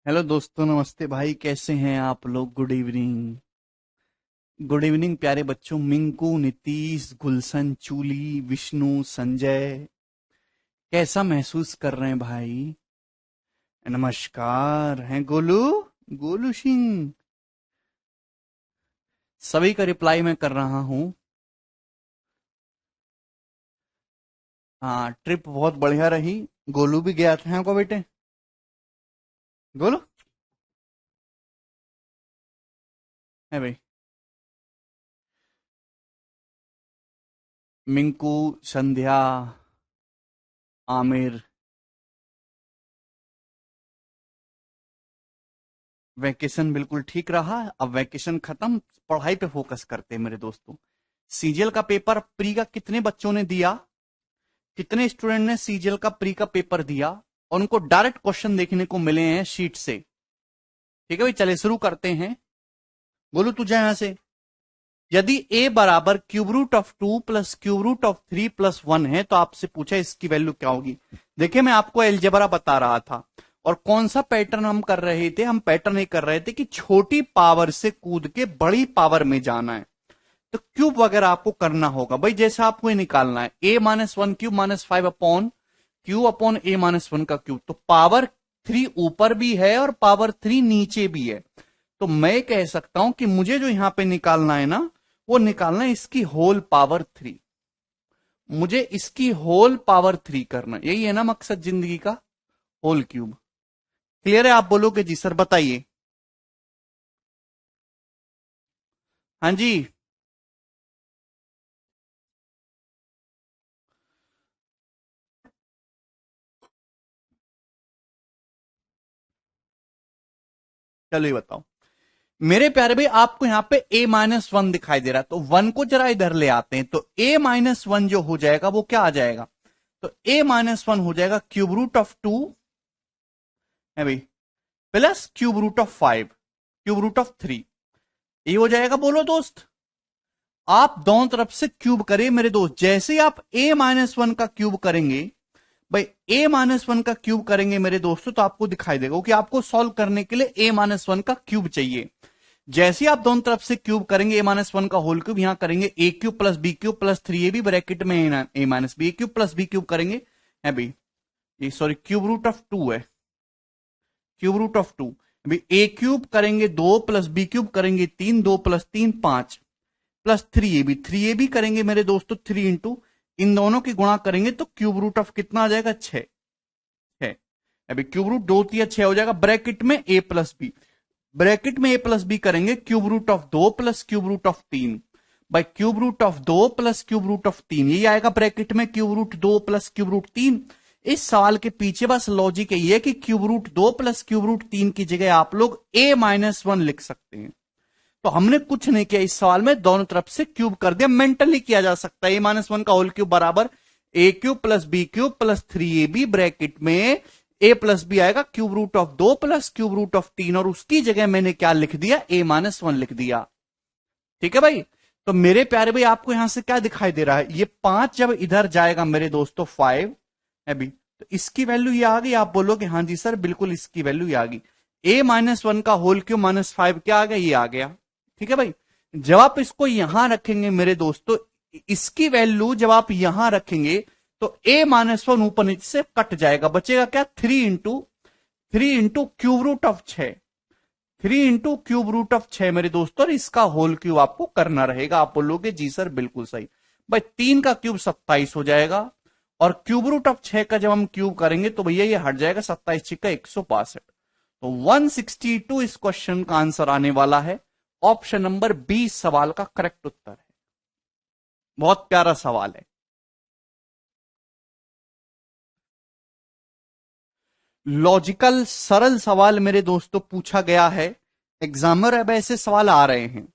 Hello दोस्तों, नमस्ते भाई। कैसे हैं आप लोग? Good evening. गुड इवनिंग प्यारे बच्चों। मिंकू, नीतीश, गुलशन, चूली, विष्णु, संजय, कैसा महसूस कर रहे हैं भाई? नमस्कार। हैं गोलू? गोलू सिंह। सभी का रिप्लाई मैं कर रहा हूं। हाँ, ट्रिप बहुत बढ़िया रही। गोलू भी गया था को बेटे। गोलू है भाई। मिंकू, संध्या, आमिर। वैकेशन बिल्कुल ठीक रहा। अब वैकेशन खत्म, पढ़ाई पे फोकस करते हैं मेरे दोस्तों। सीजीएल का पेपर प्री का कितने बच्चों ने दिया? कितने स्टूडेंट ने सीजीएल का प्री का पेपर दिया? और उनको डायरेक्ट क्वेश्चन देखने को मिले हैं शीट से। ठीक है भाई, चले शुरू करते हैं। बोलू तुझे यहां से, यदि a बराबर cube root of 2 plus cube root of 3 plus 1 है तो आपसे पूछा इसकी वैल्यू क्या होगी। देखिए, मैं आपको एलजेब्रा बता रहा था। और कौन सा पैटर्न हम कर रहे थे? हम पैटर्न ये कर रहे थे कि छोटी पावर से कूद के बड़ी पावर में जाना है। तो क्यूब वगैरह आपको करना होगा भाई। जैसे आपको ये निकालना है a-1 cube -5 upon Q upon a-1 का क्यूब। तो पावर 3 ऊपर भी है और पावर 3 नीचे भी है। तो मैं कह सकता हूं कि मुझे जो यहां पे निकालना है ना, वो निकालना है इसकी होल पावर 3। मुझे इसकी होल पावर 3 करना, यही है ना मकसद जिंदगी का? Whole cube. क्लियर है? आप बोलोगे जी सर, बताइए। हाँ जी। चलो ये बताओ मेरे प्यारे भाई, आपको यहां पे a-1 दिखाई दे रहा है, तो 1 को जरा इधर ले आते हैं। तो a-1 जो हो जाएगा वो क्या आ जाएगा? तो a-1 हो जाएगा क्यूब रूट ऑफ 2 है भाई, plus cube root of 5 cube root of 3। ये हो जाएगा। बोलो दोस्त, आप दोनों तरफ से क्यूब करें मेरे दोस्त। जैसे ही आप a-1 का क्यूब करेंगे भाई, a-1 का क्यूब करेंगे मेरे दोस्तों, तो आपको दिखाई देगा कि आपको सॉल्व करने के लिए a-1 का क्यूब चाहिए। जैसे ही आप दोनों तरफ से क्यूब करेंगे a-1 का होल क्यूब, यहां करेंगे a cube plus B cube plus 3ab bracket में a-b cube plus B cube करेंगे है भाई। ये सॉरी, क्यूब रूट ऑफ 2 है। क्यूब रूट ऑफ 2 अभी ए क्यूब करेंगे 2 प्लस बी क्यूब करेंगे 3, 2 प्लस 3 5 प्लस 3ab करेंगे मेरे दोस्तों 3 इंटू, इन दोनों की गुणा करेंगे तो क्यूब रूट ऑफ कितना आ जाएगा? 6 है। अभी क्यूब रूट 2 3 6 हो जाएगा। ब्रैकेट में a प्लस बी, ब्रैकेट में a प्लस बी करेंगे cube root of 2 plus cube root of 3 by cube root of 2 plus cube root of 3। यही आएगा ब्रैकेट में cube root 2 plus cube root 3। इस सवाल के पीछे बस लॉजिक यही है कि cube root 2 plus cube root 3 की जगह आप लोग a-1 लिख सकते हैं। तो हमने कुछ नहीं किया, इस सवाल में दोनों तरफ से क्यूब कर दिया। मेंटली किया जा सकता है। a-1 का होल क्यूब बराबर a cube plus B cube plus 3ab bracket में a प्लस बी आएगा cube root of 2 plus cube root of 3, और उसकी जगह मैंने क्या लिख दिया? a-1 लिख दिया। ठीक है भाई। तो मेरे प्यारे भाई, आपको यहां से क्या दिखाई दे रहा है? ये 5 जब इधर जाएगा मेरे दोस्तों 5 है भी, तो इसकी वैल्यू ये आ गई। आप बोलोगे हाँ जी सर बिल्कुल इसकी वैल्यू ये आ गई। a-1 का होल क्यूब -5 क्या आ गया? ये आ गया। ठीक है भाई। जब आप इसको यहां रखेंगे मेरे दोस्तों, इसकी वैल्यू जब आप यहां रखेंगे तो a-1 ऊपर नीचे से कट जाएगा, बचेगा क्या? 3 into cube root of 6। 3 into cube root of 6 मेरे दोस्तों, और इसका होल क्यूब आपको करना रहेगा। आप बोलोगे जी सर बिल्कुल सही। भाई 3 का क्यूब 27 हो जाएगा, और क्यूब रूट ऑफ 6 का जब हम क्यूब करेंगे तो भैया ये हट जाएगा, 27 छिक्का 162। तो 162 इस क्वेश्चन का आंसर आने वाला है। ऑप्शन नंबर बी सवाल का करेक्ट उत्तर है। बहुत प्यारा सवाल है। लॉजिकल सरल सवाल मेरे दोस्तों पूछा गया है। एग्जामिनर अब ऐसे सवाल आ रहे हैं।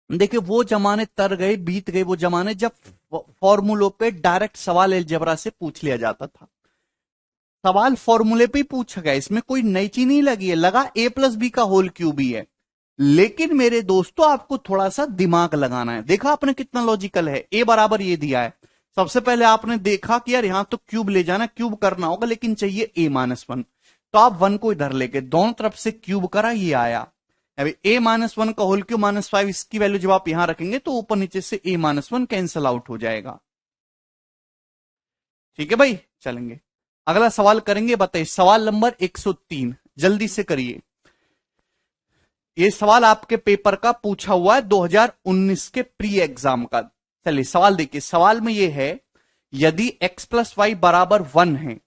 देखिए, वो जमाने तर गए, बीत गए वो जमाने जब फॉर्मूलों पे डायरेक्ट सवाल अलजेब्रा से पूछ लिया जाता था। सवाल फॉर्मूले पे ही पूछा गया, इसमें कोई नई चीज नहीं लगी है। लगा a प्लस बी का होल क्यूब ही है, लेकिन मेरे दोस्तों आपको थोड़ा सा दिमाग लगाना है। देखा आपने कितना लॉजिकल है। a बराबर ये दिया है, सबसे पहले आपने देखा कि यार यहां तो क्यूब ले जाना, क्यूब करना होगा, लेकिन चाहिए a-1, तो आप 1 को इधर लेके दोनों तरफ से क्यूब करा, ये आया। अभी a-1 का होल क्यूब -5, इसकी वैल्यू जब आप यहां रखेंगे तो ऊपर नीचे से a-1 कैंसल आउट हो जाएगा। ठीक है भाई, चलेंगे अगला सवाल करेंगे। बताइए सवाल नंबर 103, जल्दी से करिए। ये सवाल आपके पेपर का पूछा हुआ है 2019 के प्री एग्जाम का। चलिए सवाल देखिए, सवाल में ये है यदि x प्लस वाई बराबर 1 है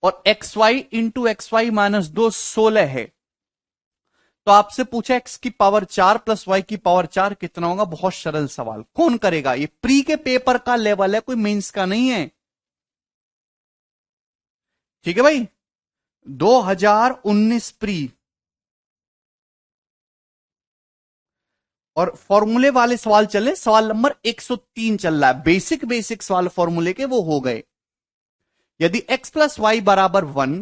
और X Y into x Y minus 2 16 है, तो आपसे पूछा x की पावर 4 प्लस वाई की पावर 4 कितना होगा। बहुत सरल सवाल, कौन करेगा? ये प्री के पेपर का लेवल है, कोई मेंस का नहीं है। ठीक है भाई, 2019 प्री। और फॉर्मूले वाले सवाल चले, सवाल नंबर 103 चल रहा है। बेसिक बेसिक सवाल फॉर्मूले के वो हो गए। यदि x प्लस वाई बराबर 1,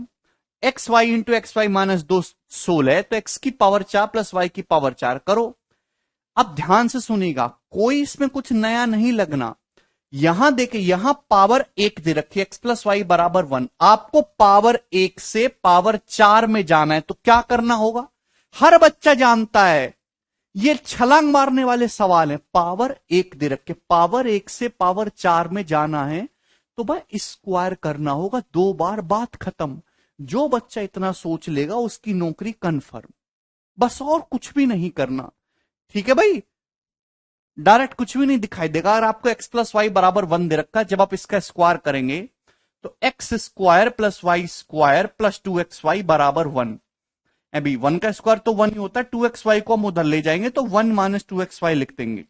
X Y into x Y minus 2 16, तो x की पावर 4 प्लस वाई की पावर 4 करो। अब ध्यान से सुनिएगा, कोई इसमें कुछ नया नहीं लगना। यहां देखिए, यहां पावर 1 दे रखी है, x प्लस वाई बराबर 1, आपको पावर 1 से पावर 4 में जाना है, तो क्या करना होगा? हर बच्चा जानता है, ये छलांग मारने वाले सवाल है। पावर 1 दे रखे, पावर 1 से पावर 4 में जाना है, तो भाई स्क्वायर करना होगा 2 बार, बात खत्म। जो बच्चा इतना सोच लेगा उसकी नौकरी कंफर्म, बस और कुछ भी नहीं करना। ठीक है भाई, डायरेक्ट कुछ भी नहीं दिखाई देगा। अगर आपको x प्लस वाई बराबर 1 दे रखा है, जब आप इसका स्क्वायर करेंगे तो x square plus Y square plus 2xy बराबर 1। अभी 1 का स्क्वायर तो 1 ही होता है, 2xy को हम उधर ले जाएंगे तो 1 माइनस 2xy लिख देंगे।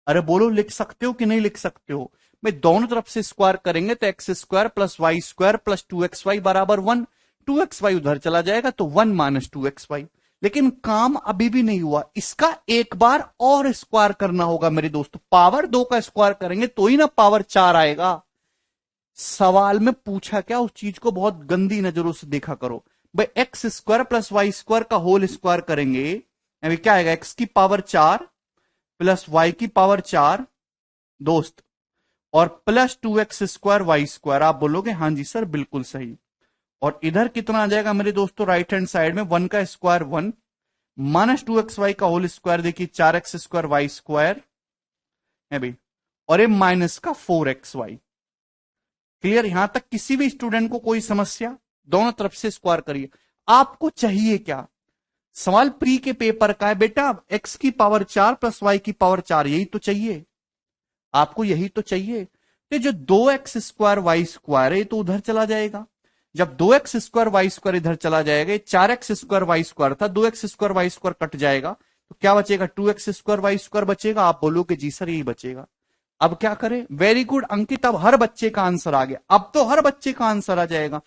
अरे बोलो, लिख सकते हो कि नहीं लिख सकते हो? भाई दोनों तरफ से स्क्वायर करेंगे तो x square plus Y square plus 2xy बराबर 1, 2xy उधर चला जाएगा तो 1 माइनस 2xy। लेकिन काम अभी भी नहीं हुआ, इसका एक बार और स्क्वायर करना होगा मेरे दोस्तों। पावर 2 का स्क्वायर करेंगे तो ही ना पावर 4 आएगा। सवाल में पूछा क्या, उस चीज को बहुत गंदी नजरों से देखा करो। भाई X square plus Y square का होल स्क्वायर करेंगे, अभी क्या आएगा? एक्स की पावर 4 प्लस वाई की पावर 4 दोस्त, और plus 2x square Y square. आप बोलोगे हाँ जी सर बिल्कुल सही। और इधर कितना आ जाएगा मेरे दोस्तों? राइट हैंड साइड में 1 का स्क्वायर 1 माइनस 2xy का होल स्क्वायर, देखिए 4x स्क्वायर वाई स्क्वायर है भाई, और ये माइनस का 4xy। क्लियर? यहां तक किसी भी स्टूडेंट को कोई समस्या? दोनों तरफ से स्क्वायर करिए। आपको चाहिए क्या? सवाल प्री के पेपर का है बेटा, x की पावर 4 प्लस वाई की पावर 4, यही तो चाहिए आपको, यही तो चाहिए। तो जो 2x स्क्वायर वाई स्क्वायर है तो उधर चला जाएगा। जब 2x स्क्वायर वाई स्क्वायर इधर चला जाएगा, 4x स्क्वायर वाई स्क्वायर था, 2x square Y square cut जाएगा, तो क्या बचेगा? 2x स्क्वायर वाई स्क्वायर बचेगा। आप बोलोगे जी सर यही बचेगा। अब क्या करें? वेरी गुड अंकित, अब हर बच्चे का आंसर आ गया। अब तो हर बच्चे का आंसर आ जाएगा।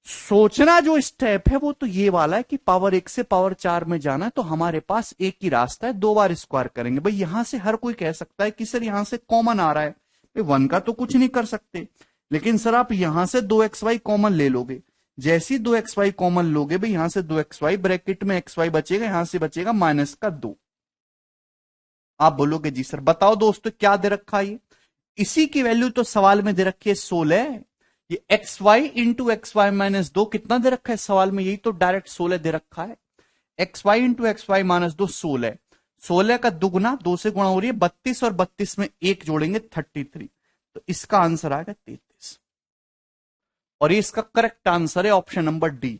सोचना जो स्टेप है वो तो ये वाला है कि पावर 1 से पावर 4 में जाना है, तो हमारे पास एक ही रास्ता है, 2 बार स्क्वायर करेंगे। भाई यहां से हर कोई कह सकता है कि सर यहां से कॉमन आ रहा है, 1 का तो कुछ नहीं कर सकते, लेकिन सर आप यहां से 2xy कॉमन ले लोगे। जैसी 2xy कॉमन लोगे भाई, यहां से 2xy ब्रैकेट में xy बचेगा, यहां से बचेगा माइनस का 2। आप बोलोगे जी सर। बताओ दोस्तों क्या दे रखा है? इसी की वैल्यू तो सवाल में दे रखी है 16। ये X Y into x Y minus 2 कितना दे रखा है सवाल में? यही तो डायरेक्ट 16 दे रखा है। X Y into x Y minus 2 16, 16 का दुगुना 2 से गुणा हो रही है 32, और 32 में 1 जोड़ेंगे 33, तो इसका आंसर आएगा 33। और ये इसका करेक्ट आंसर है ऑप्शन नंबर डी।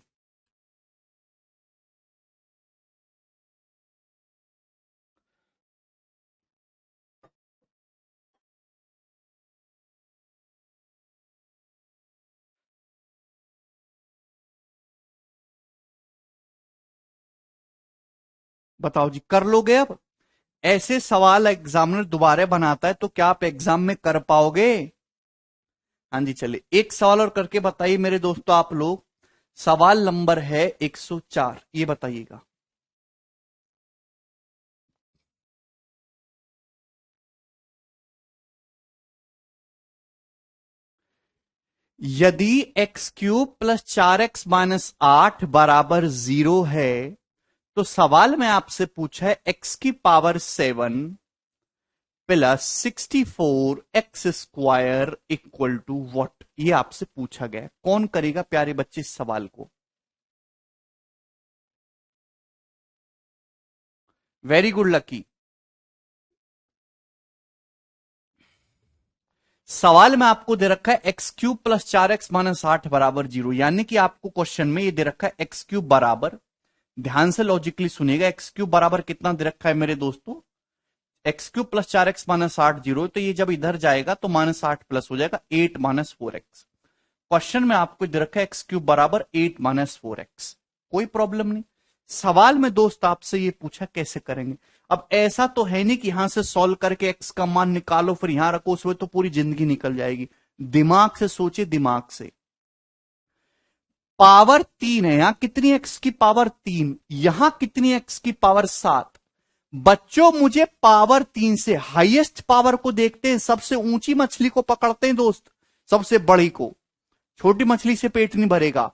बताओ जी, कर लोगे? अब ऐसे सवाल एग्जामिनर दोबारा बनाता है तो क्या आप एग्जाम में कर पाओगे? हाँ जी, चलिए एक सवाल और करके बताइए मेरे दोस्तों आप लोग। सवाल नंबर है 104, ये बताइएगा। यदि x cube plus 4x minus 8 बराबर 0 है, तो सवाल में आपसे पूछा है x की power 7 plus 64x² equal to what, ये आपसे पूछा गया है। कौन करेगा प्यारे बच्चे इस सवाल को? Very good lucky. सवाल में आपको दे रखा है x³ प्लस 4x माइनस 8 बराबर 0, यानी कि आपको क्वेश्चन में ये दे रखा है x³ बराबर, ध्यान से लॉजिकली सुनिएगा, x³ बराबर कितना दे रखा है मेरे दोस्तों? x³ प्लस 4x माइनस 8 0, तो ये जब इधर जाएगा तो माइनस 8 प्लस हो जाएगा 8 माइनस 4x। क्वेश्चन में आपको दे रखा है x³ बराबर 8 माइनस 4x, कोई प्रॉब्लम नहीं। सवाल में दोस्त आपसे ये पूछा कैसे करेंगे। अब ऐसा तो है नहीं कि यहां से सॉल्व करके x का मान निकालो फिर यहां रखो, उसमें तो पूरी जिंदगी निकल जाएगी। दिमाग से सोचिए, दिमाग से। पावर 3 है, यहां कितनी x की पावर 3, यहां कितनी x की पावर 7। बच्चों मुझे पावर 3 से हाईएस्ट पावर को देखते हैं, सबसे ऊंची मछली को पकड़ते हैं दोस्त, सबसे बड़ी को, छोटी मछली से पेट नहीं भरेगा।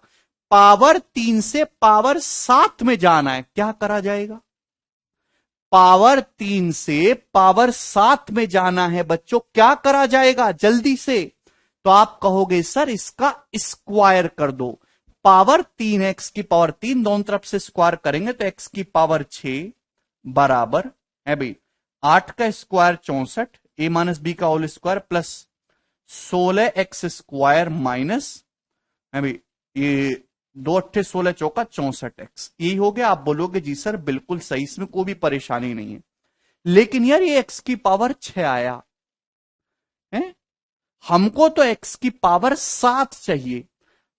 पावर 3 से पावर 7 में जाना है, क्या करा जाएगा? पावर 3 से पावर 7 में जाना है बच्चों, क्या करा जाएगा जल्दी से? तो आप कहोगे सर इसका स्क्वायर कर दो। पावर 3 x की पावर 3 दोनों तरफ से स्क्वायर करेंगे तो x की पावर 6 बराबर है भाई 8 का स्क्वायर 64, a माइनस बी का whole square plus 16x² minus है भाई ये 2 अट्ठे 16 चौका 64x, यही हो गया। आप बोलोगे जी सर बिल्कुल सही, इसमें कोई भी परेशानी नहीं है। लेकिन यार ये x की पावर 6 आया है, हमको तो x की पावर 7 चाहिए,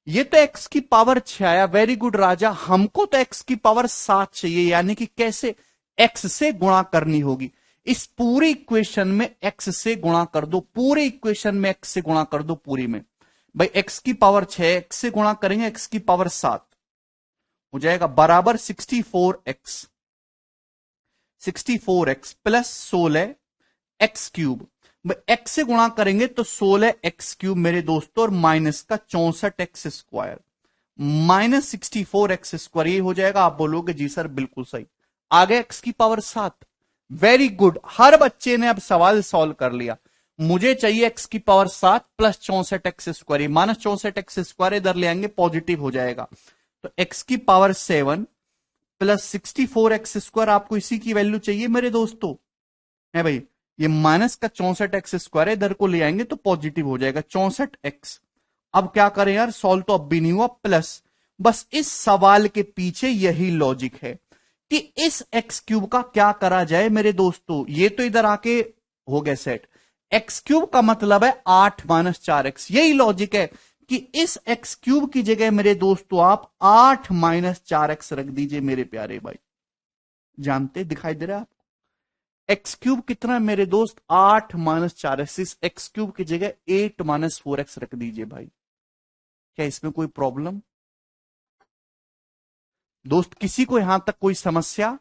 ये तो x की पावर 6 आया। वेरी गुड राजा, हमको तो x की पावर 7 चाहिए, यानी कि कैसे? x से गुणा करनी होगी। इस पूरी इक्वेशन में x से गुणा कर दो, पूरे इक्वेशन में x से गुणा कर दो पूरी में। भाई x की पावर 6, x से गुणा करेंगे x की पावर 7 हो जाएगा बराबर 64x प्लस 16x³ x से गुणा करेंगे तो 16x³ मेरे दोस्तों, और माइनस का 64x² माइनस 64x², ये हो जाएगा। आप बोलोगे जी सर बिल्कुल सही, आ गया x की पावर 7। वेरी गुड, हर बच्चे ने अब सवाल सॉल्व कर लिया। मुझे चाहिए x की power 7 plus 64x², minus 64x² इधर ले आएंगे पॉजिटिव हो जाएगा, तो x की पावर 7 प्लस 64x², आपको इसी की वैल्यू चाहिए मेरे दोस्तों, है भाई ये माइनस का 64x² इधर को ले आएंगे तो पॉजिटिव हो जाएगा 64x। अब क्या करें यार, सॉल्व तो अब भी नहीं हुआ, प्लस बस इस सवाल के पीछे यही लॉजिक है कि इस x³ का क्या करा जाए मेरे दोस्तों। ये तो इधर आके हो गया सेट, x³ का मतलब है 8 माइनस 4x, यही लॉजिक है कि इस x³ की जगह मेरे दोस्तों आप 8 माइनस 4x रख दीजिए मेरे प्यारे भाई। जानते दिखाई दे रहा है आपको x³ कितना है मेरे दोस्त? 8 माइनस 4x, इस x³ की जगह 8 माइनस 4x रख दीजिए भाई। क्या इसमें कोई प्रॉब्लम दोस्त? किसी को यहां तक कोई समस्या?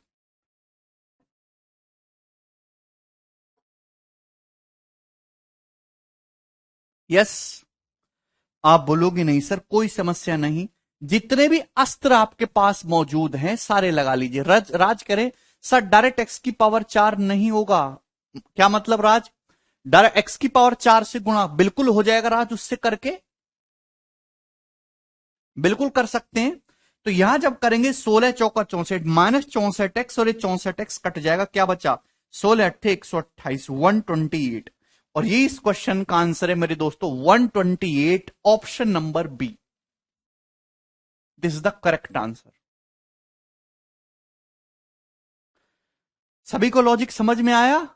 यस, आप बोलोगे नहीं सर कोई समस्या नहीं, जितने भी अस्त्र आपके पास मौजूद हैं सारे लगा लीजिए। राज करें सर डायरेक्ट x की पावर 4 नहीं होगा, क्या मतलब राज? डायरेक्ट x की पावर 4 से गुणा बिल्कुल हो जाएगा राज, उससे करके बिल्कुल कर सकते हैं। तो यहां जब करेंगे 16 चौका 64 माइनस 64x, और ये 64x कट जाएगा, क्या बचा? 16 अट्ठे 128 128, और ये इस क्वेश्चन का आंसर है मेरे दोस्तों 128, option number b, this is the correct answer. सभी को लॉजिक समझ में आया?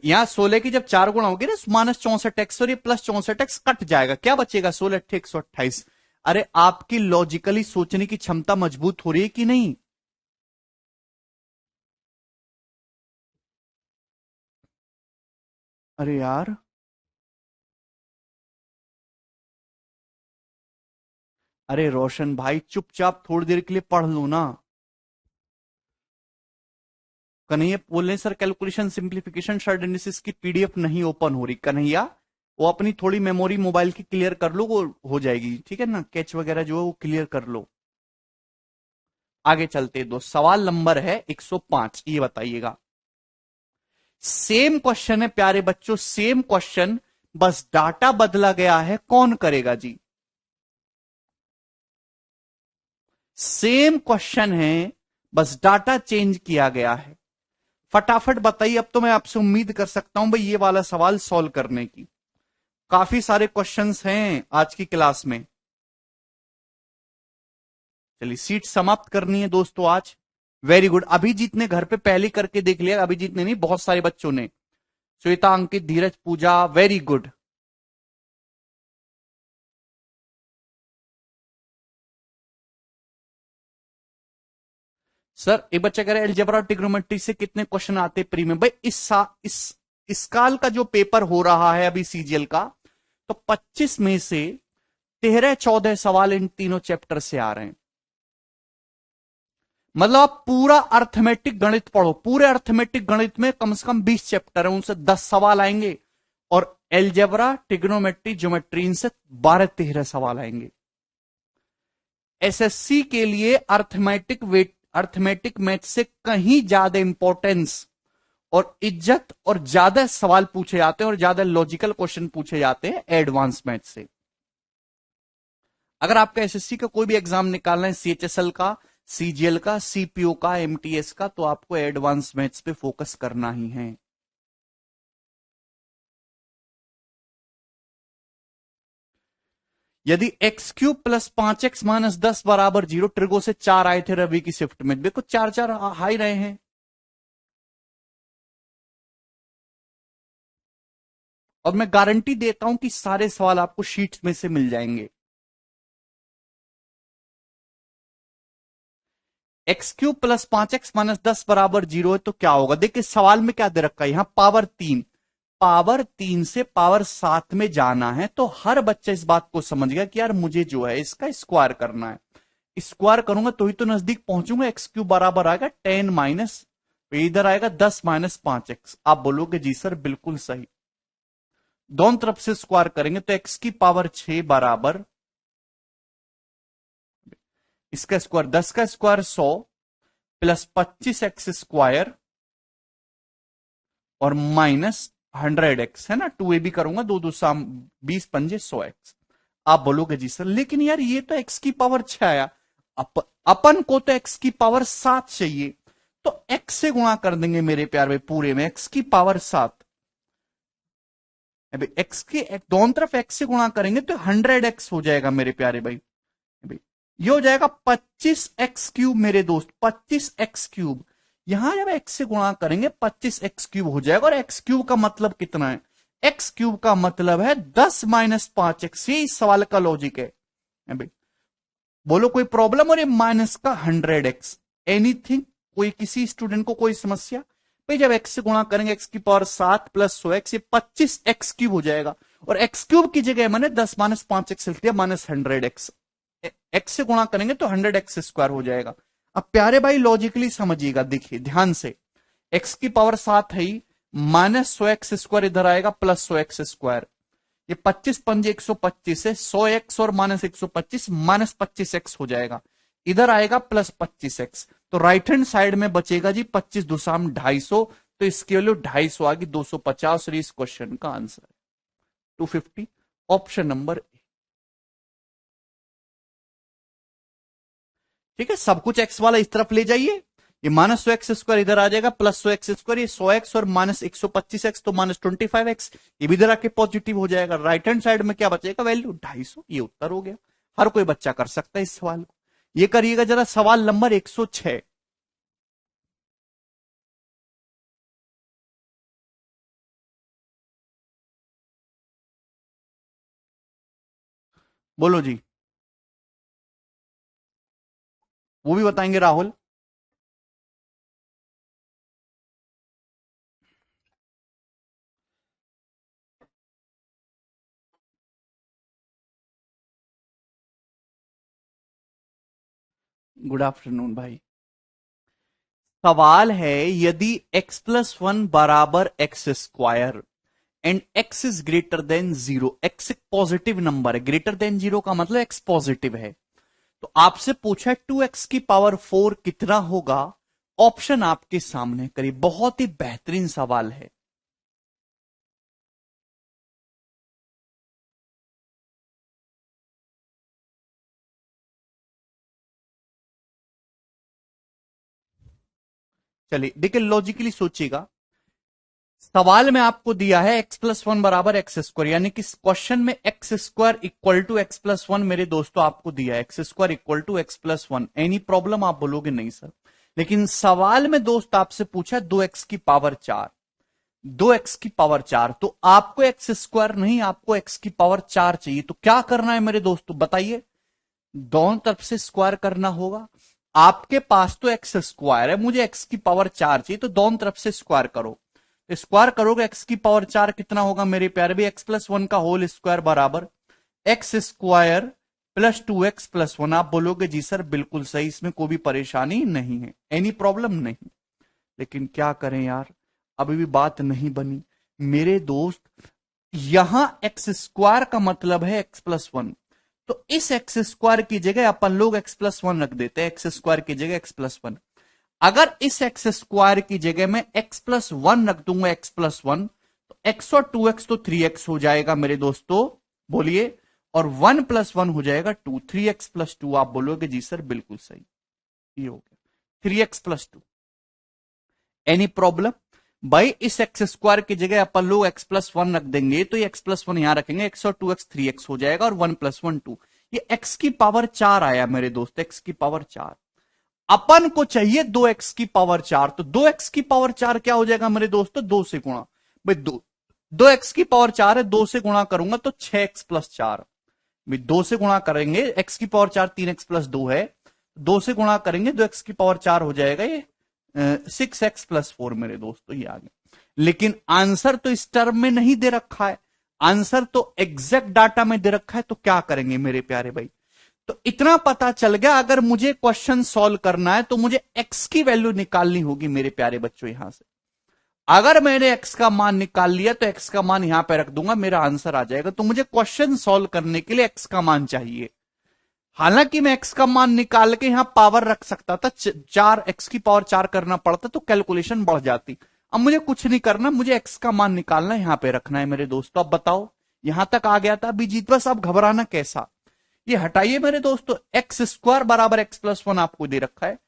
यहां 16 की जब 4 गुणा होगी ना माइनस 64x, और ये प्लस 64x कट जाएगा, क्या बचेगा? 16 अट्ठे 128। अरे आपकी लॉजिकली सोचने की क्षमता मजबूत हो रही है कि नहीं? अरे यार, अरे रोशन भाई चुपचाप थोड़ी देर के लिए पढ़ लो ना। कन्हैया बोल रहे sir calculation simplification short analysis की पीडीएफ नहीं ओपन हो रही। कन्हैया वो अपनी थोड़ी मेमोरी मोबाइल की क्लियर कर लो, वो हो जाएगी, ठीक है ना, कैच वगैरह जो है वो क्लियर कर लो। आगे चलते दो, सवाल नंबर है 105, ये बताइएगा। सेम क्वेश्चन है प्यारे बच्चों, सेम क्वेश्चन, बस डाटा बदला गया है, कौन करेगा जी? सेम क्वेश्चन है, बस डाटा चेंज किया गया है। फटाफट बताइए, अब तो मैं आपसे उम्मीद कर सकता हूं भाई ये वाला सवाल सॉल्व करने की। काफी सारे क्वेश्चंस हैं आज की क्लास में। चलिए सीट समाप्त करनी है दोस्तों आज। वेरी गुड, अभिजीत ने घर पे पहले करके देख लिया, अभिजीत ने नहीं, बहुत सारे बच्चों ने। श्वेता, अंकित, धीरज, पूजा, वेरी गुड। सर एक बच्चा कह रहा है अलजेब्रा ट्रिग्नोमेट्री से कितने क्वेश्चन आते प्री में? भाई इस काल का जो पेपर हो रहा है अभी सीजीएल का, तो 25 में से 13-14 सवाल इन तीनों चैप्टर से आ रहे हैं। मतलब आप पूरा अर्थमेटिक गणित पढ़ो, पूरे अर्थमेटिक गणित में कम से कम 20 चैप्टर है, उनसे 10 सवाल आएंगे, और एलजेब्रा, ट्रिग्नोमेट्री, ज्योमेट्री, इनसे 12-13 सवाल आएंगे। एसएससी के लिए अर्थमेटिक मैथ से कहीं ज्यादा इंपॉर्टेंस और इज्जत और ज्यादा सवाल पूछे जाते हैं और ज्यादा लॉजिकल क्वेश्चन पूछे जाते हैं एडवांस मैथ से। अगर आपका एसएससी का कोई भी एग्जाम निकालना है, सीएचएसएल का, सीजीएल का, सीपीओ का, एमटीएस का, तो आपको एडवांस मैथ्स पे फोकस करना ही है। यदि x cube plus 5x minus 10 बराबर 0, ट्रिगो से 4 आए थे रवि की शिफ्ट में, देखो 4-4 हाई रहे हैं। और मैं गारंटी देता हूं कि सारे सवाल आपको शीट्स में से मिल जाएंगे। X cube plus 5x minus 10 बराबर 0 है तो क्या होगा? देखिए सवाल में क्या दे रखा है, यहां पावर 3 से पावर 7 में जाना है, तो हर बच्चा इस बात को समझ गया कि यार मुझे जो है इसका स्क्वायर करना है। स्क्वायर करूंगा तो ही तो नजदीक पहुंचूंगा। एक्स क्यूब बराबर आएगा 10 माइनस, इधर आएगा 10 माइनस 5x। आप बोलोगे जी सर बिल्कुल सही, दोनों तरफ से स्क्वायर करेंगे तो एक्स की पावर 6 बराबर, इसका स्क्वायर 10 का स्क्वायर 100 प्लस 25x स्क्वायर और माइनस 100x है ना, 2ab करूंगा, 20 पंजे 100x। आप बोलोगे जी सर लेकिन यार ये तो x की पावर 6 आया, अपन को तो x की पावर 7 चाहिए, तो x से गुणा कर देंगे मेरे प्यार भाई, पूरे में x की पावर 7। x की दोनों तरफ x से गुणा करेंगे तो 100x हो जाएगा मेरे प्यारे भाई। ये हो जाएगा 25x क्यूब मेरे दोस्त, 25x क्यूब। यहां जब x से गुणा करेंगे 25x क्यूब हो जाएगा, और x क्यूब का मतलब कितना है? x क्यूब का मतलब है 10 माइनस 5x। ये इस सवाल का लॉजिक है भाई। बोलो कोई प्रॉब्लम? और ये माइनस का 100x, एनीथिंग? कोई किसी स्टूडेंट को कोई समस्या? भाई जब x से गुणा करेंगे x की पावर 7 प्लस 100x, ये 25x क्यूब हो जाएगा, और x क्यूब की जगह मैंने 10 माइनस 5x लिख दिया, माइनस 100x। x से गुणा करेंगे तो 100x स्क्वायर हो जाएगा। अब प्यारे भाई लॉजिकली समझिएगा, देखिए ध्यान से, x की पावर 7 है ही, माइनस 100x स्क्वायर इधर आएगा, प्लस 100x स्क्वायर, ये 25 पंजे 125 है, 100x और माइनस 125 माइनस 25x हो जाएगा, इधर आएगा प्लस 25x, तो राइट हैंड साइड में बचेगा जी 25 दुसाम 250, तो इसकी वैल्यू 250 आ गई, 250, और इस क्वेश्चन का आंसर 250, ऑप्शन नंबर। ठीक है, सब कुछ x वाला इस तरफ ले जाइए, ये माइनस 100x स्क्वायर इधर आ जाएगा, प्लस 100x स्क्वायर, ये 100x और माइनस 125x तो माइनस 25x, ये भी इधर आके पॉजिटिव हो जाएगा। राइट हैंड साइड में क्या बचेगा? वैल्यू 250। ये उत्तर हो गया, हर कोई बच्चा कर सकता है इस सवाल को। ये करिएगा जरा सवाल नंबर 106। बोलो जी, वो भी बताएंगे राहुल। गुड आफ्टरनून भाई। सवाल है यदि x प्लस 1 बराबर x square and x is greater than 0, x एक पॉजिटिव नंबर है, ग्रेटर देन 0 का मतलब x पॉजिटिव है, तो आपसे पूछा है 2x की पावर 4 कितना होगा, ऑप्शन आपके सामने करिए, बहुत ही बेहतरीन सवाल है। चलिए देखिए, लॉजिकली सोचिएगा, सवाल में आपको दिया है x+1 बराबर एक्स स्क्वायर, यानी कि क्वेश्चन में x square equal to x+1 मेरे दोस्तों आपको दिया है, x square equal to x+1। Any problem, आप बोलोगे नहीं सर, लेकिन सवाल में दोस्त आपसे पूछा 2x की पावर 4, 2x की पावर 4, तो आपको एक्स स्क्वायर नहीं, आपको x की पावर 4 चाहिए। तो क्या करना है मेरे दोस्तों बताइए, दोनों तरफ से स्क्वायर करना होगा। आपके पास तो एक्स स्क्वायर है, मुझे एक्स की पावर 4 चाहिए, तो दोनों तरफ से स्क्वायर करो। स्क्वायर करोगे एक्स की पावर 4 कितना होगा मेरे प्यारे भी, x+1 का होल स्क्वायर बराबर एक्स स्क्वायर प्लस 2x+1। आप बोलोगे जी सर बिल्कुल सही, इसमें कोई भी परेशानी नहीं है, एनी प्रॉब्लम नहीं। लेकिन क्या करें यार, अभी भी बात नहीं बनी मेरे दोस्त। यहां एक्स स्क्वायर का मतलब है x+1, तो इस एक्स स्क्वायर की जगह अपन लोग x+1 रख देते हैं, एक्स स्क्वायर की जगह x+1। अगर इस एक्स स्क्वायर की जगह में x+1 रख दूंगा, x+1, तो x और 2x तो 3x हो जाएगा मेरे दोस्तों, बोलिए, और 1+1 हो जाएगा 2, 3x+2। आप बोलोगे जी सर बिल्कुल सही, ये हो गया 3x+2। एनी प्रॉब्लम भाई, इस एक्स स्क्वायर की जगह अपन लोग x+1 रख देंगे, तो ये x+1 यहां रखेंगे, x और 2x 3x हो जाएगा, और 1+1 2। ये x की पावर 4 आया मेरे दोस्त, x की पावर 4। अपन को चाहिए 2x की पावर 4, तो 2x की पावर 4 क्या हो जाएगा मेरे दोस्तों, 2 से गुणा। भाई 2x की पावर 4 है, 2 से गुणा करूंगा तो 6x+4। भाई 2 से गुणा करेंगे, x की पावर 4 3x+2 है, 2 से गुणा करेंगे 2x की पावर 4 हो जाएगा ये 6x+4 मेरे दोस्तों, ये आ गया। लेकिन आंसर तो इस टर्म में नहीं दे रखा है, आंसर तो एग्जैक्ट डाटा में दे रखा है, तो क्या करेंगे मेरे प्यारे भाई। तो इतना पता चल गया, अगर मुझे क्वेश्चन सॉल्व करना है तो मुझे x की वैल्यू निकालनी होगी मेरे प्यारे बच्चों। यहां से अगर मैंने x का मान निकाल लिया तो x का मान यहां पे रख दूंगा, मेरा आंसर आ जाएगा। तो मुझे क्वेश्चन सॉल्व करने के लिए x का मान चाहिए। हालांकि मैं x का मान निकाल के यहां पावर रख सकता था, 4 x की पावर 4 करना पड़ता तो कैलकुलेशन बढ़ जाती। अब मुझे कुछ नहीं करना, मुझे x का मान निकालना, यहां पे रखना है मेरे दोस्तों। अब बताओ, यहां तक आ गया था अभिजीत, बस अब घबराना कैसा, ये हटाइए मेरे दोस्तों। एक्स स्क्वायर बराबर x+1 आपको दे रखा है।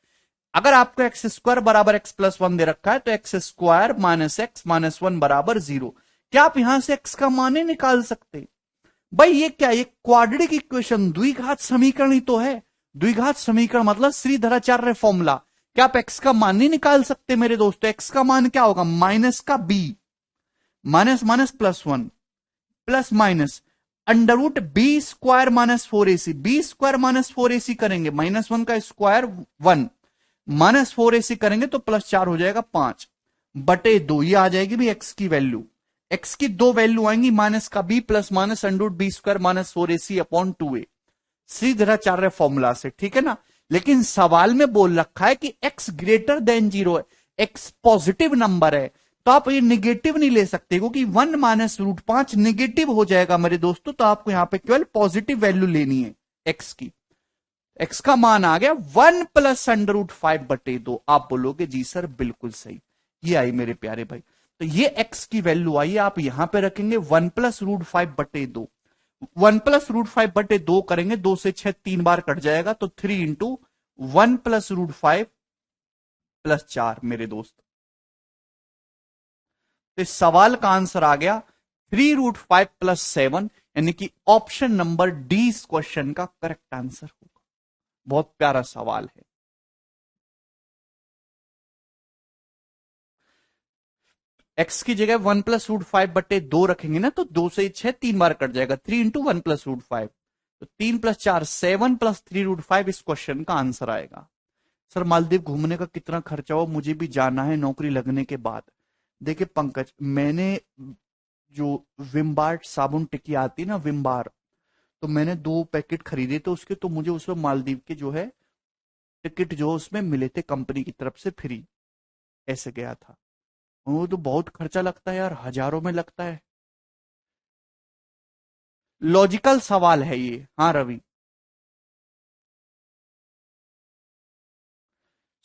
अगर आपको एक्स स्क्वायर बराबर x+1 दे रखा है तो x square minus x minus 1 बराबर 0। क्या आप यहां से x का मान ही निकाल सकते भाई? ये क्या, ये क्वाड्रेटिक इक्वेशन, द्विघात समीकरण ही तो है। द्विघात समीकरण मतलब श्रीधराचार्य फॉर्मूला। क्या आप x का मान नहीं निकाल सकते मेरे दोस्तों? x का मान क्या होगा, माइनस का b, minus minus +1 plus minus √b² minus 4ac, b² minus 4ac करेंगे, -1 का स्क्वायर 1, माइनस 4ac करेंगे तो +4 हो जाएगा 5/2। ये आ जाएगी भी x की वैल्यू, x की दो वैल्यू आएंगी, माइनस का b plus minus √b² minus 4ac upon 2a, Shridharacharya formula से, ठीक है ना। लेकिन सवाल में बोल रखा है कि x ग्रेटर देन 0 है, x पॉजिटिव नंबर है, तो आप ये निगेटिव नहीं ले सकते, क्योंकि 1 माइनस √5 निगेटिव हो जाएगा मेरे दोस्तों। तो आपको यहां पे केवल पॉजिटिव वैल्यू लेनी है x की। x का मान आ गया 1 प्लस √5/2। आप बोलोगे जी सर बिल्कुल सही, ये आई मेरे प्यारे भाई। तो ये x की वैल्यू आई, आप यहां पे रखेंगे 1 प्लस √5/2। 1 प्लस √5/2 करेंगे, 2 से 6 3 बार कट जाएगा, तो 3 इंटू 1 प्लस √5 प्लस 4 मेरे दोस्त। तो इस सवाल का आंसर आ गया 3√5 प्लस 7, यानी कि ऑप्शन नंबर डी इस क्वेश्चन का करेक्ट आंसर होगा। बहुत प्यारा सवाल है। x की जगह 1 प्लस √5/2 रखेंगे ना, तो 2 से 6 3 बार कट जाएगा, 3 इंटू 1 प्लस √5, तो 3 प्लस 4 7 प्लस 3√5 इस क्वेश्चन का आंसर आएगा। सर मालदीव घूमने का कितना खर्चा हो, मुझे भी जाना है नौकरी लगने के बाद। देखिए पंकज, मैंने जो विम बार साबुन टिक्की आती है ना, विम बार, तो मैंने 2 पैकेट खरीदे, तो उसके तो मुझे उसमें मालदीव के जो है टिकट जो उसमें मिले थे कंपनी की तरफ से फ्री, ऐसे गया था। वो तो बहुत खर्चा लगता है यार, हजारों में लगता है। लॉजिकल सवाल है ये, हाँ रवि।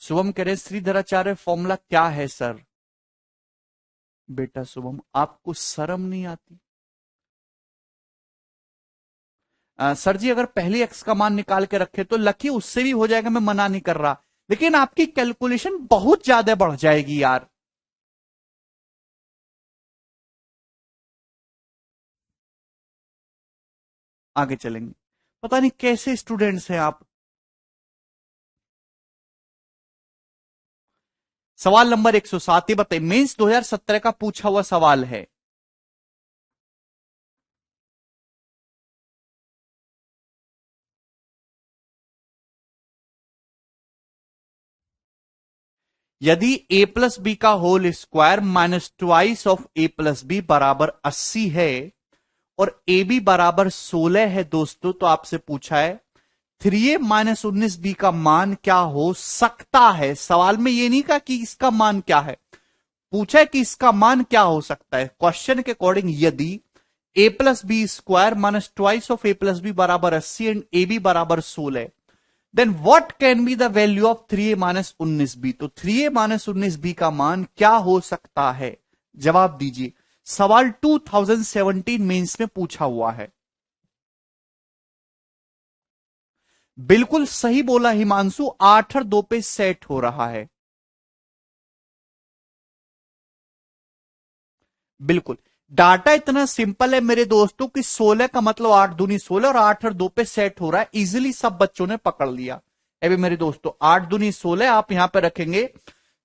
शुभम कह रहे श्रीधराचार्य फॉर्मूला क्या है सर? बेटा शुभम, आपको शर्म नहीं आती? सर जी अगर पहली एक्स का मान निकाल के रखे तो लकी उससे भी हो जाएगा, मैं मना नहीं कर रहा, लेकिन आपकी कैलकुलेशन बहुत ज्यादा बढ़ जाएगी यार। आगे चलेंगे, पता नहीं कैसे स्टूडेंट्स हैं आप। सवाल नंबर 107, ये बताइए मेंस 2017 का पूछा हुआ सवाल है। यदि a प्लस बी का whole square minus twice of a plus b बराबर 80 है और ए बी बराबर 16 है दोस्तों, तो आपसे पूछा है 3a माइनस 19b का मान क्या हो सकता है। सवाल में ये नहीं कहा कि इसका मान क्या है, पूछा है कि इसका मान क्या हो सकता है। क्वेश्चन के अकॉर्डिंग यदि a plus B square minus twice of a plus b बराबर 80 एंड ए बी बराबर 16, then what can be the value of 3a minus 19b। तो 3a माइनस 19b का मान क्या हो सकता है, जवाब दीजिए। सवाल 2017 मेंस में पूछा हुआ है। बिल्कुल सही बोला हिमांशु, 8 और 2 पे सेट हो रहा है। बिल्कुल, डाटा इतना सिंपल है मेरे दोस्तों कि 16 का मतलब 8 दूनी 16 और 8 और 2 पे सेट हो रहा है। इजीली सब बच्चों ने पकड़ लिया। अभी मेरे दोस्तों 8 दूनी 16 आप यहां पे रखेंगे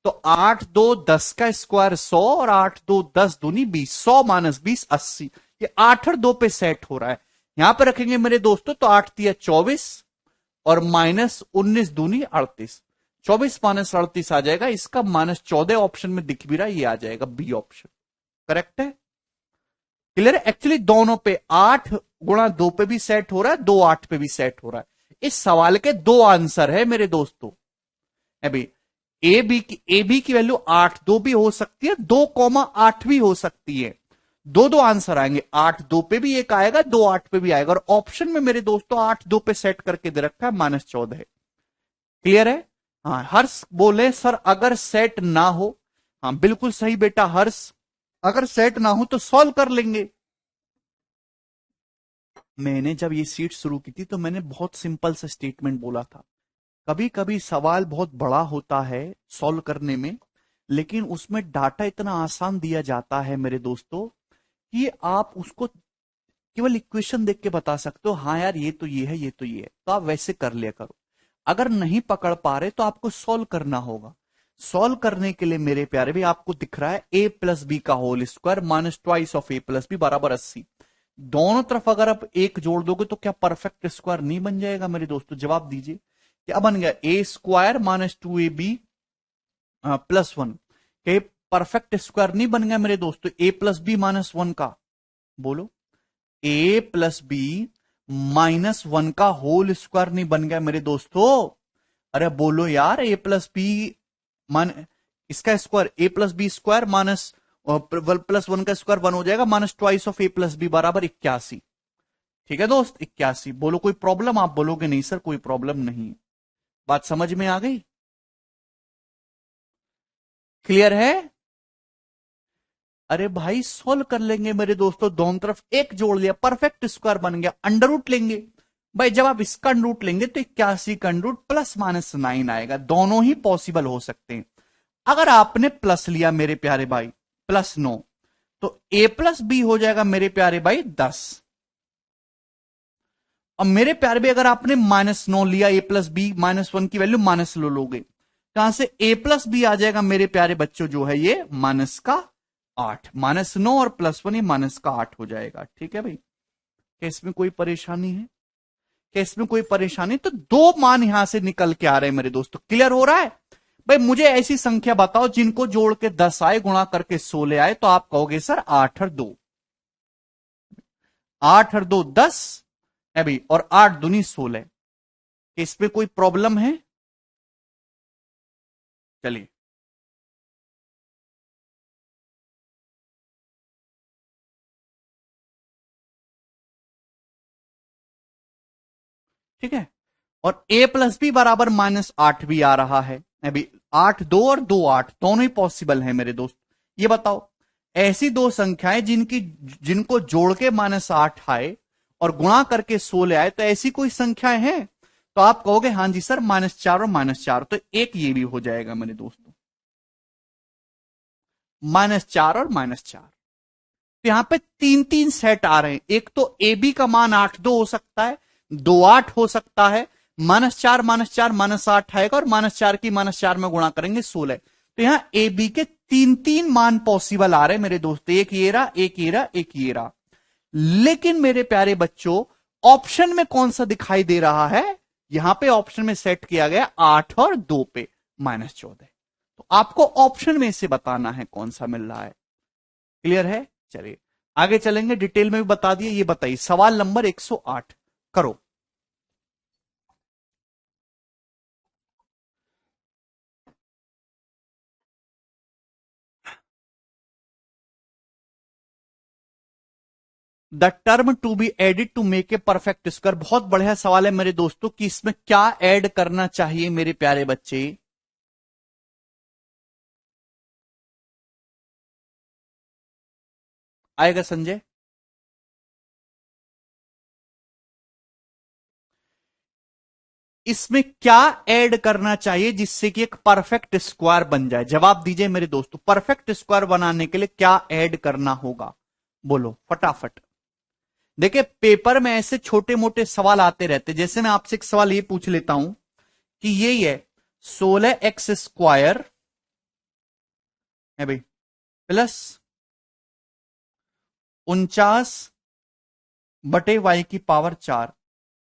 तो 8 2 10 का स्क्वायर 100 और 8 2 10 दूनी 20, 100 माइनस 20 80। ये 8 और 2 पे सेट हो रहा है। यहां पे रखेंगे मेरे दोस्तों तो 8 दिया 24 और माइनस 19 दूनी 38, 24 माइनस 38 आ जाएगा। इसका माइनस 14 ऑप्शन में दिख भी रहा है, ये आ जाएगा बी ऑप्शन। करेक्ट है, क्लियर है। एक्चुअली दोनों पे 8 गुणा 2 पे भी सेट हो रहा है, 2 8 पे भी सेट हो रहा है। इस सवाल के दो आंसर है मेरे दोस्तों। अभी ए बी की वैल्यू 8 2 भी हो सकती है, 2,8 भी हो सकती है। दो दो आंसर आएंगे, 8 2 पे भी एक आएगा, 2 8 पे भी आएगा। और ऑप्शन में मेरे दोस्तों 8 2 पे सेट करके दे रखा है माइनस 14। क्लियर है। हाँ हर्ष बोले सर अगर सेट ना हो, हाँ बिल्कुल सही बेटा हर्ष, अगर सेट ना हो तो सॉल्व कर लेंगे। मैंने जब ये सीट शुरू की थी तो मैंने बहुत सिंपल सा स्टेटमेंट बोला था, कभी कभी सवाल बहुत बड़ा होता है सॉल्व करने में, लेकिन उसमें डाटा इतना आसान दिया जाता है मेरे दोस्तों कि आप उसको केवल इक्वेशन देख के बता सकते हो, हाँ यार ये तो ये है ये तो ये है, तो आप वैसे कर लिया करो। अगर नहीं पकड़ पा रहे तो आपको सॉल्व करना होगा। सॉल्व करने के लिए मेरे प्यारे भी आपको दिख रहा है a प्लस बी का whole square minus twice of a plus b बराबर 80। दोनों तरफ अगर आप एक जोड़ दोगे तो क्या परफेक्ट स्क्वायर नहीं बन जाएगा मेरे दोस्तों? जवाब दीजिए, क्या बन गया? ए स्क्वायर माइनस 2ab प्लस 1, क्या परफेक्ट स्क्वायर नहीं बन गया मेरे दोस्तों a प्लस बी माइनस 1 का? बोलो, a प्लस बी माइनस 1 का होल स्क्वायर नहीं बन गया मेरे दोस्तों? अरे बोलो यार, a प्लस बी मान इसका square a plus B square minus plus 1 का स्क्वायर 1 हो जाएगा, minus twice of a plus b बराबर 81। ठीक है दोस्त, 81। बोलो कोई प्रॉब्लम? आप बोलोगे नहीं सर कोई प्रॉब्लम नहीं। बात समझ में आ गई? क्लियर है? अरे भाई सोल्व कर लेंगे मेरे दोस्तों, दोनों तरफ एक जोड़ लिया परफेक्ट स्क्वायर बन गया। अंडर रूट लेंगे भाई, जब आप इसका अंडर रूट लेंगे तो 81 का अंडर रूट प्लस माइनस 9 आएगा। दोनों ही पॉसिबल हो सकते हैं। अगर आपने प्लस लिया मेरे प्यारे भाई प्लस 9, तो a प्लस बी हो जाएगा मेरे प्यारे भाई 10। और मेरे प्यारे भाई अगर आपने माइनस 9 लिया, a प्लस बी माइनस 1 की वैल्यू माइनस लो लोगे, कहां से a प्लस बी आ जाएगा मेरे प्यारे बच्चों, जो है ये माइनस का 8। माइनस 9 और प्लस 1 ये माइनस का 8 हो जाएगा। ठीक है भाई, क्या इसमें कोई परेशानी है? क्या इसमें कोई परेशानी? तो दो मान यहां से निकल के आ रहे हैं मेरे दोस्तों। क्लियर हो रहा है भाई? मुझे ऐसी संख्या बताओ जिनको जोड़ के 10 आए, गुणा करके 16 आए, तो आप कहोगे सर 8 और 2, 8 और 2 10 है भाई, और 8 दूनी 16। इसमें कोई प्रॉब्लम है? चलिए, ठीक है। और a प्लस बी बराबर माइनस 8 भी आ रहा है। अभी 8 2 और 2 8 दोनों ही पॉसिबल है मेरे दोस्त। ये बताओ ऐसी दो संख्याएं जिनको जोड़ के -8 आए और गुणा करके 16 आए, तो ऐसी कोई संख्याएं हैं? तो आप कहोगे हाँ जी सर, -4 और -4, तो एक ये भी हो जाएगा मेरे दोस्तों, -4 और -4। तो यहां पे तीन तीन सेट आ रहे हैं। एक तो ए बी का मान 8 2 हो सकता है, 2 8 हो सकता है, -4 -4 -8 आएगा, और -4 की -4 में गुणा करेंगे 16। तो यहां ए बी के तीन तीन मान पॉसिबल आ रहे हैं मेरे दोस्त, एक ये रहा, एक ये रहा, एक ये रहा। लेकिन मेरे प्यारे बच्चों, ऑप्शन में कौन सा दिखाई दे रहा है? यहां पे ऑप्शन में सेट किया गया 8 और 2 पे -14। तो आपको ऑप्शन में से बताना है कौन सा मिल रहा है। क्लियर है? चलिए आगे चलेंगे, डिटेल में भी बता दिए। ये बताइए सवाल नंबर 108 करो। The term to be added to make a perfect square. बहुत बढ़िया सवाल है मेरे दोस्तों कि इसमें क्या ऐड करना चाहिए मेरे प्यारे बच्चे। आएगा संजय? इसमें क्या ऐड करना चाहिए जिससे कि एक परफेक्ट स्क्वायर बन जाए? जवाब दीजिए मेरे दोस्तों, परफेक्ट स्क्वायर बनाने के लिए क्या ऐड करना होगा? बोलो फटाफट। देखिए पेपर में ऐसे छोटे मोटे सवाल आते रहते, जैसे मैं आपसे एक सवाल ये पूछ लेता हूं कि यही है 16x² है भाई, प्लस 49/y⁴।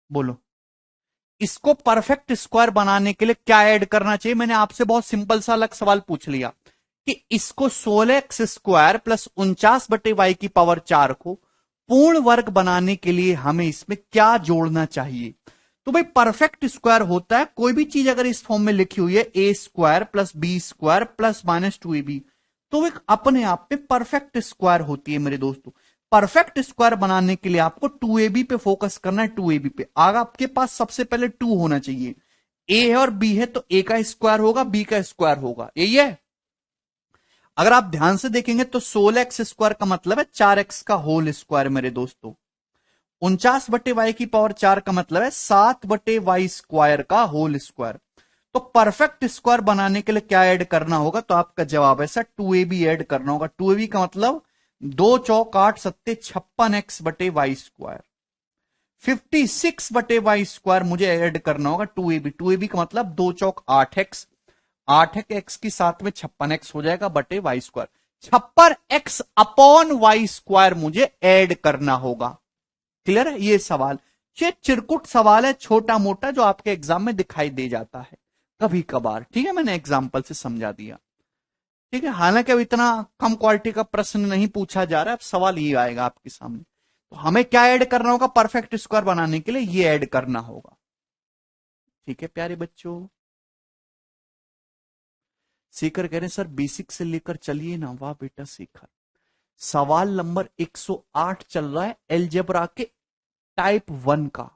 बोलो इसको परफेक्ट स्क्वायर बनाने के लिए क्या ऐड करना चाहिए? मैंने आपसे बहुत सिंपल सा अलग सवाल पूछ लिया कि इसको 16x² प्लस 49/y⁴ को पूर्ण वर्ग बनाने के लिए हमें इसमें क्या जोड़ना चाहिए? तो भाई परफेक्ट स्क्वायर होता है कोई भी चीज अगर इस फॉर्म में लिखी हुई है a² plus b² plus -2ab, तो एक अपने आप में परफेक्ट स्क्वायर होती है मेरे दोस्तों। परफेक्ट स्क्वायर बनाने के लिए आपको 2ab पे फोकस करना है, 2ab पे। आगे आपके पास सबसे पहले 2 होना चाहिए। a है और b है तो a का स्क्वायर होगा, b का स्क्वायर होगा, यही है। अगर आप ध्यान से देखेंगे तो 16x² का मतलब है 4x का होल स्क्वायर मेरे दोस्तों। 49/y⁴ का मतलब है 7/y² का होल स्क्वायर। तो परफेक्ट स्क्वायर बनाने के लिए क्या ऐड करना होगा? तो आपका जवाब है सर 2ab ऐड करना होगा। 2ab का मतलब 2 चौक 8 सत्ते 56x/y²। 56/y² मुझे ऐड करना होगा 2ab। 2ab का मतलब 2 चौक 8x, 8x की साथ में 56x हो जाएगा /y²। 56x/y² मुझे ऐड करना होगा। क्लियर है? ये सवाल ये चिरकुट सवाल है, छोटा मोटा, जो आपके एग्जाम में दिखाई दे जाता है कभी कभार। ठीक है, मैंने एग्जाम्पल से समझा दिया। ठीक है, हालांकि अब इतना कम क्वालिटी का प्रश्न नहीं पूछा जा रहा है, अब सवाल ये आएगा आपके सामने। तो हमें क्या ऐड करना होगा परफेक्ट स्क्वायर बनाने के लिए? ये ऐड करना होगा। ठीक है प्यारे बच्चों, सीकर कह रहे हैं सर बेसिक से लेकर चलिए ना। वाह बेटा सीकर। सवाल नंबर 108 चल रहा है एलजेब्रा के टाइप 1 का।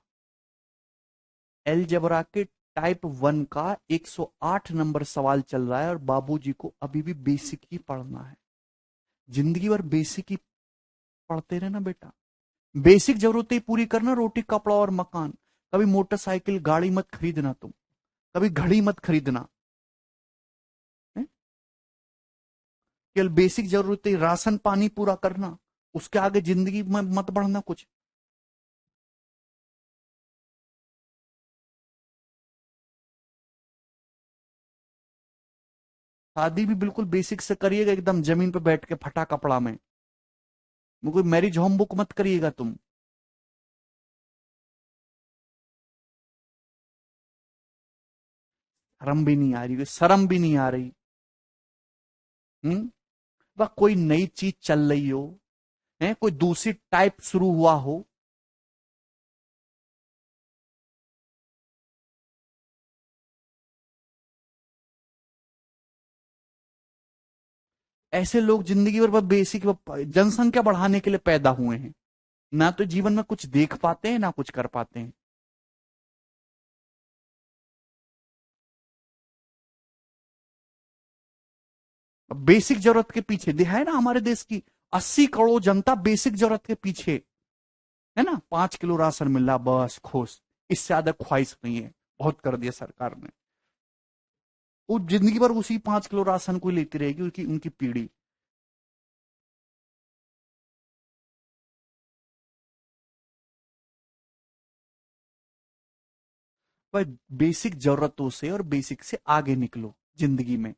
एलजेब्रा के टाइप 1 का 108 नंबर सवाल चल रहा है, और बाबूजी को अभी भी बेसिक ही पढ़ना है। जिंदगी भर बेसिक ही पढ़ते रहना बेटा। बेसिक जरूरतें पूरी करना, रोटी कपड़ा और मकान। कभी मोटरसाइकिल गाड़ी मत खरीदना तुम, कभी घड़ी मत खरीदना है? केवल बेसिक जरूरतें, राशन पानी पूरा करना, उसके आगे जिंदगी में मत बढ़ना कुछ। शादी भी बिल्कुल बेसिक से करिएगा, एकदम जमीन पे बैठ के फटा कपड़ा में। कोई मैरिज होम बुक मत करिएगा तुम। शर्म भी नहीं आ रही, शर्म भी नहीं आ रही। वह कोई नई चीज चल रही हो, है कोई दूसरी टाइप शुरू हुआ हो। ऐसे लोग जिंदगी भर बस बेसिक जनसंख्या बढ़ाने के लिए पैदा हुए हैं, ना तो जीवन में कुछ देख पाते हैं ना कुछ कर पाते हैं। बेसिक जरूरत के पीछे दिया है ना हमारे देश की 80 करोड़ जनता बेसिक जरूरत के पीछे है ना। 5 किलो राशन मिल रहा, बस खुश, इससे ज्यादा ख्वाहिश नहीं है। बहुत कर दिया सरकार ने। वो जिंदगी भर उसी 5 किलो राशन को लेती रहेगी उनकी उनकी पीढ़ी। पर बेसिक जरूरतों से और बेसिक से आगे निकलो जिंदगी में,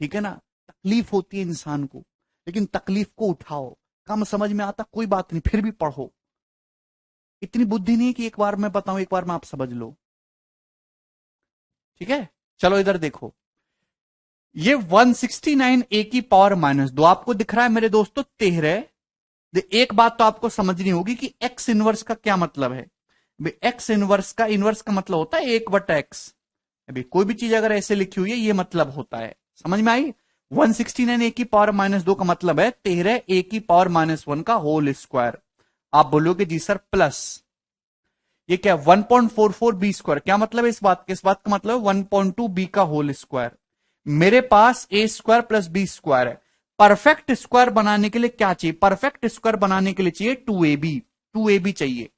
ठीक है ना। तकलीफ होती है इंसान को, लेकिन तकलीफ को उठाओ। कम समझ में आता कोई बात नहीं, फिर भी पढ़ो। इतनी बुद्धि नहीं कि एक बार मैं बताऊं एक बार में आप समझ लो, ठीक है। चलो इधर देखो, ये 169 ए की पावर -2 आपको दिख रहा है मेरे दोस्तों 13। एक बात तो आपको समझनी होगी कि एक्स इनवर्स का क्या मतलब है। एक्स इनवर्स का मतलब होता है 1/x। अभी कोई भी चीज अगर ऐसे लिखी हुई है ये मतलब होता है, समझ में आई। 169 ए की पावर -2 का मतलब है 13 ए की पावर -1 का होल स्क्वायर। आप बोलोगे जी सर प्लस ये क्या 1.44 बी स्क्वायर, क्या मतलब है इस बात के? इस बात का मतलब है 1.2 बी का होल स्क्वायर। मेरे पास ए स्क्वायर प्लस बी स्क्वायर है। परफेक्ट स्क्वायर बनाने के लिए क्या चाहिए? परफेक्ट स्क्वायर बनाने के लिए चाहिए 2ab। 2ab चाहिए।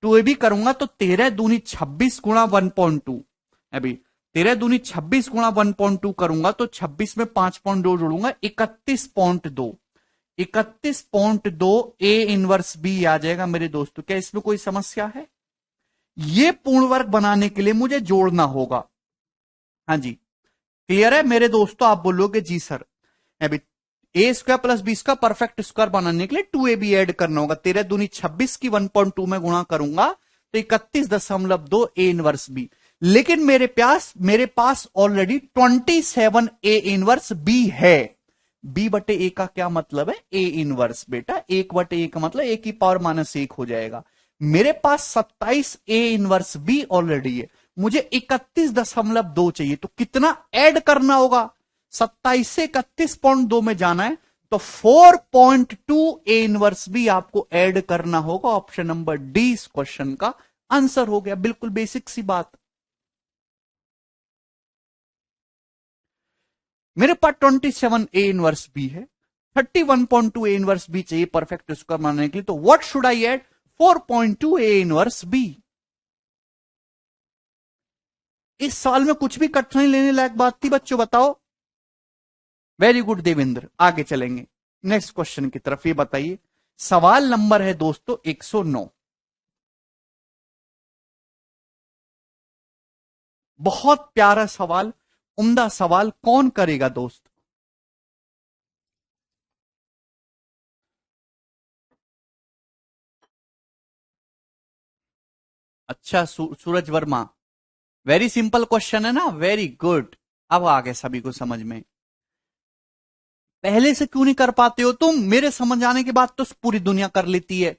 2ab करूंगा तो 13 दूनी 26 गुणा 1.2। अभी 13 दूनी 26 गुणा 1.2 करूंगा तो 26 में 5.2 जोड़ूंगा 31.2। 31.2 ए इनवर्स बी आ जाएगा मेरे दोस्तों। क्या इसमें कोई समस्या है? ये पूर्ण वर्ग बनाने के लिए मुझे जोड़ना होगा। हाँ जी, क्लियर है मेरे दोस्तों? आप बोलोगे जी सर। अभी A square plus B square perfect square बनाने के लिए 2ab ऐड करना होगा। 13 दूनी 26 की 1.2 में गुणा करूंगा तो 31.2 ए इनवर्स बी। लेकिन मेरे पास ऑलरेडी 27 ए इनवर्स बी है। बी बटे ए का क्या मतलब है? ए इनवर्स बेटा। 1/a का मतलब ए की पावर -1 हो जाएगा। मेरे पास 27 ए इनवर्स बी ऑलरेडी है, मुझे 31.2 चाहिए। तो कितना ऐड करना होगा? 27 से 31.2 में जाना है तो 4.2 ए इनवर्स बी आपको ऐड करना होगा। ऑप्शन नंबर डी इस क्वेश्चन का आंसर हो गया। बिल्कुल बेसिक सी बात। मेरे पास 27 ए इनवर्स बी है, 31.2 ए इनवर्स बी चाहिए परफेक्ट स्क्वायर बनाने के लिए। तो what should I add? 4.2 a inverse b. इस सवाल में कुछ भी कठिनाई लेने लायक बात थी बच्चों? बताओ। Very good Devendra. आगे चलेंगे नेक्स्ट क्वेश्चन की तरफ। ये बताइए, सवाल नंबर है दोस्तों 109। बहुत प्यारा सवाल, उम्दा सवाल। कौन करेगा दोस्त? अच्छा सूरज वर्मा, वेरी सिंपल क्वेश्चन है ना। Very good. अब आ गए सभी को समझ में। पहले से क्यों नहीं कर पाते हो तुम? मेरे समझ आने के बाद तो पूरी दुनिया कर लेती है।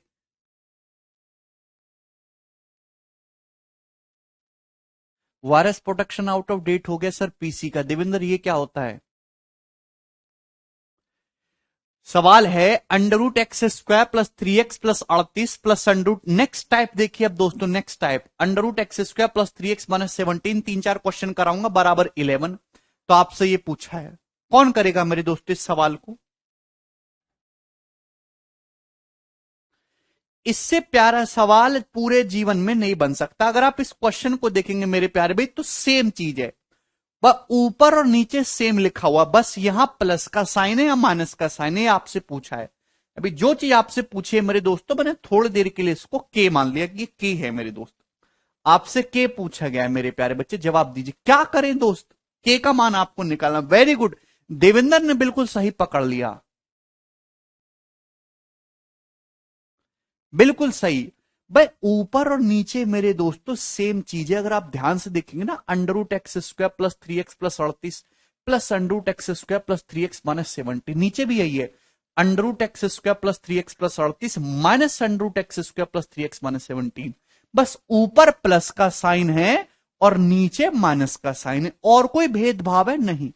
Virus protection out of date हो गया सर पीसी का। देवेंद्र ये क्या होता है? सवाल है √x² plus 3x plus 38 plus under root. Next type देखिए अब दोस्तों, next type √x² plus 3x minus 17। 3-4 question कराऊंगा बराबर 11। तो आपसे ये पूछा है, कौन करेगा मेरे दोस्तों इस सवाल को? इससे प्यारा सवाल पूरे जीवन में नहीं बन सकता। अगर आप इस क्वेश्चन को देखेंगे मेरे प्यारे भाई तो सेम चीज है, बस ऊपर और नीचे सेम लिखा हुआ, बस यहां प्लस का साइन है या माइनस का साइन है। आपसे पूछा है। अभी जो चीज आपसे पूछी है मेरे दोस्तों, मैंने थोड़ी देर के लिए इसको के मान लिया कि ये के है मेरे दोस्त। आपसे के पूछा गया है मेरे प्यारे बच्चे, जवाब दीजिए क्या करें दोस्त? के का मान आपको निकालना। वेरी गुड, देवेंद्र ने बिल्कुल सही पकड़ लिया, बिल्कुल सही। भाई ऊपर और नीचे मेरे दोस्तों सेम चीज है। अगर आप ध्यान से देखेंगे ना, √x² plus 3x plus 38 plus √x² plus 3x minus 70, नीचे भी यही है √x² plus 3x plus 38 minus √x² plus 3x minus 17। बस ऊपर प्लस का साइन है और नीचे माइनस का साइन है, और कोई भेदभाव है नहीं।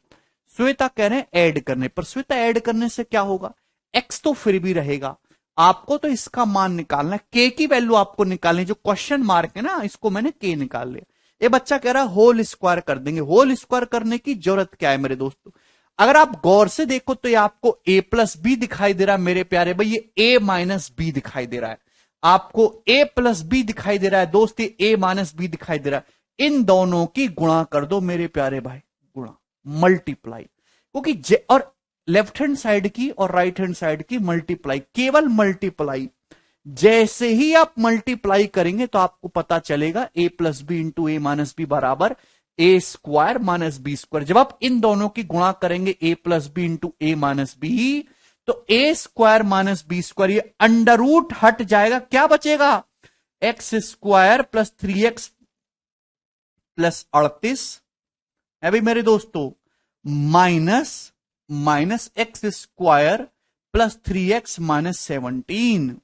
श्वेता कह रहे हैं ऐड करने पर। श्वेता ऐड करने से क्या होगा? x तो फिर भी रहेगा। आपको तो इसका मान निकालना है, के की वैल्यू आपको निकालनी। जो क्वेश्चन मार्क है ना, इसको मैंने के निकाल लिया। ये बच्चा कह रहा है होल स्क्वायर कर देंगे। होल स्क्वायर करने की जरूरत क्या है मेरे दोस्तों? अगर आप गौर से देखो तो ये आपको ए प्लस बी दिखाई दे रहा है मेरे प्यारे भाई, ये ए माइनस बी दिखाई दे रहा है। आपको ए प्लस बी दिखाई दे रहा है दोस्त, ये ए माइनस बी दिखाई दे रहा है। इन दोनों की गुणा कर दो मेरे प्यारे भाई, गुणा, मल्टीप्लाई, क्योंकि और लेफ्ट हैंड साइड की और राइट हैंड साइड की मल्टीप्लाई, केवल मल्टीप्लाई। जैसे ही आप मल्टीप्लाई करेंगे तो आपको पता चलेगा ए plus B into A minus b बराबर ए स्क्वायर माइनस बी स्क्वायर। जब आप इन दोनों की गुणा करेंगे A plus B into A minus B, तो A square minus B square, ये अंडर रूट हट जाएगा, क्या बचेगा? X square plus 3x plus 38 है भाई मेरे दोस्तों, minus X square plus 3x minus 17।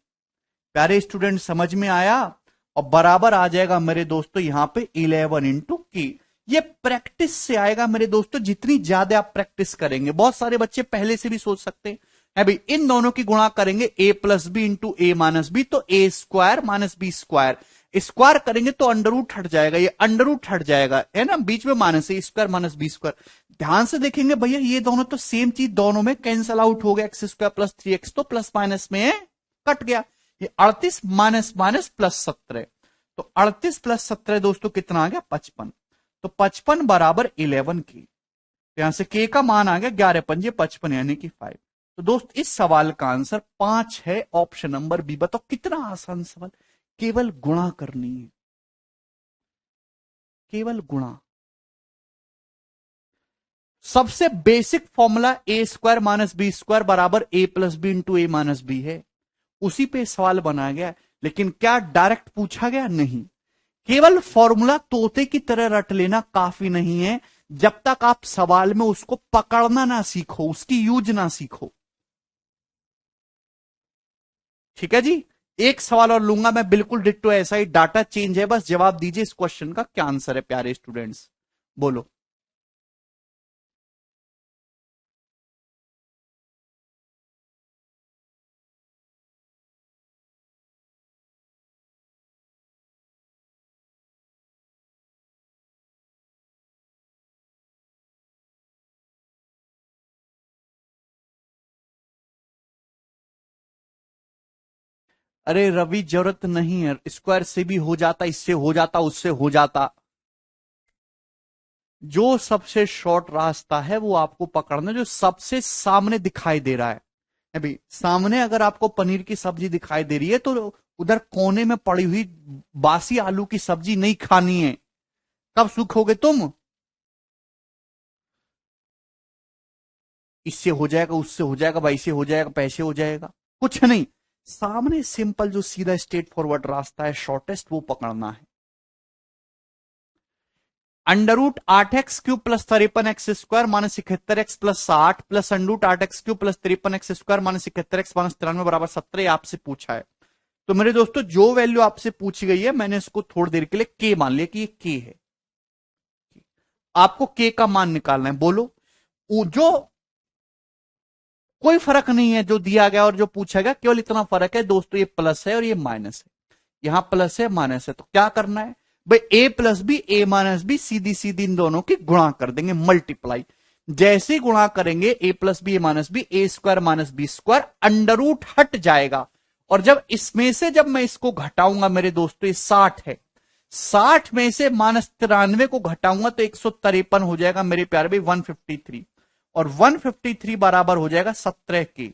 प्यारे स्टूडेंट समझ में आया? और बराबर आ जाएगा मेरे दोस्तों यहां पे 11 इंटू की। ये प्रैक्टिस से आएगा मेरे दोस्तों, जितनी ज्यादा आप प्रैक्टिस करेंगे। बहुत सारे बच्चे पहले से भी सोच सकते हैं, है भाई इन दोनों की गुणा करेंगे A plus B into A minus B, तो A square minus B square, square करेंगे तो अंडर रूट हट जाएगा, ये अंडर रूट हट जाएगा, है ना, बीच में माइनस है, स्क्वायर माइनस बी स्क्वायर। ध्यान से देखेंगे भैया, ये दोनों तो सेम चीज, दोनों में कैंसल आउट हो गया, एक्स स्क्वायर प्लस 3x तो प्लस माइनस में कट गया। ये 38 माइनस माइनस प्लस 17, तो 38 प्लस 17 दोस्तों कितना आ गया? 55। तो 55 बराबर 11 की, तो यहां से के का मान आ गया 11 पंजे 55 यानी कि 5। तो दोस्त इस सवाल का आंसर 5 है, ऑप्शन नंबर बी। बताओ कितना आसान सवाल, केवल गुणा करनी है, केवल गुणा। सबसे बेसिक फॉर्मूला ए स्क्वायर माइनस बी स्क्वायर बराबर ए plus B into A minus B है, उसी पे सवाल बनाया गया। लेकिन क्या डायरेक्ट पूछा गया? नहीं। केवल फॉर्मूला तोते की तरह रट लेना काफी नहीं है, जब तक आप सवाल में उसको पकड़ना ना सीखो, उसकी यूज ना सीखो। ठीक है जी। एक सवाल और लूंगा मैं, बिल्कुल डिट्टो ऐसा ही, डाटा चेंज है, बस जवाब दीजिए इस क्वेश्चन का क्या आंसर है प्यारे स्टूडेंट्स, बोलो। अरे रवि जरूरत नहीं है, स्क्वायर से भी हो जाता, इससे हो जाता, उससे हो जाता। जो सबसे शॉर्ट रास्ता है वो आपको पकड़ना, जो सबसे सामने दिखाई दे रहा है। अभी सामने अगर आपको पनीर की सब्जी दिखाई दे रही है तो उधर कोने में पड़ी हुई बासी आलू की सब्जी नहीं खानी है। कब सूखोगे तुम? इससे हो जाएगा, उससे हो जाएगा, वैसे हो जाएगा, पैसे हो जाएगा, कुछ नहीं। सामने सिंपल जो सीधा स्ट्रेट फॉरवर्ड रास्ता है, शॉर्टेस्ट, वो पकड़ना है। Under root 8x³ plus 53x square minus 71x plus 60 plus under root 8x³ plus 53x square minus 71x minus 93 बराबर 17 आपसे पूछा है। तो मेरे दोस्तों जो वैल्यू आपसे पूछी गई है, मैंने इसको थोड़ी देर के लिए के मान लिया कि ये के है। आपको के का मान निकालना है, बोलो। जो कोई फर्क नहीं है जो दिया गया और जो पूछा गया, केवल इतना फर्क है दोस्तों, ये प्लस है और ये माइनस है, यहां प्लस है माइनस है। तो क्या करना है भाई, ए plus B A minus B, सीधी सीधी इन दोनों की गुणा कर देंगे, मल्टीप्लाई। जैसे ही गुणा करेंगे A plus B A minus B, A square minus B square under root हट जाएगा। और जब इसमें से जब मैं इसको घटाऊंगा मेरे दोस्तों, ये 60 है, 60 में से माइनस 93 को घटाऊंगा तो 153 हो जाएगा मेरे प्यारे भाई, 153। और 153 बराबर हो जाएगा 17 के।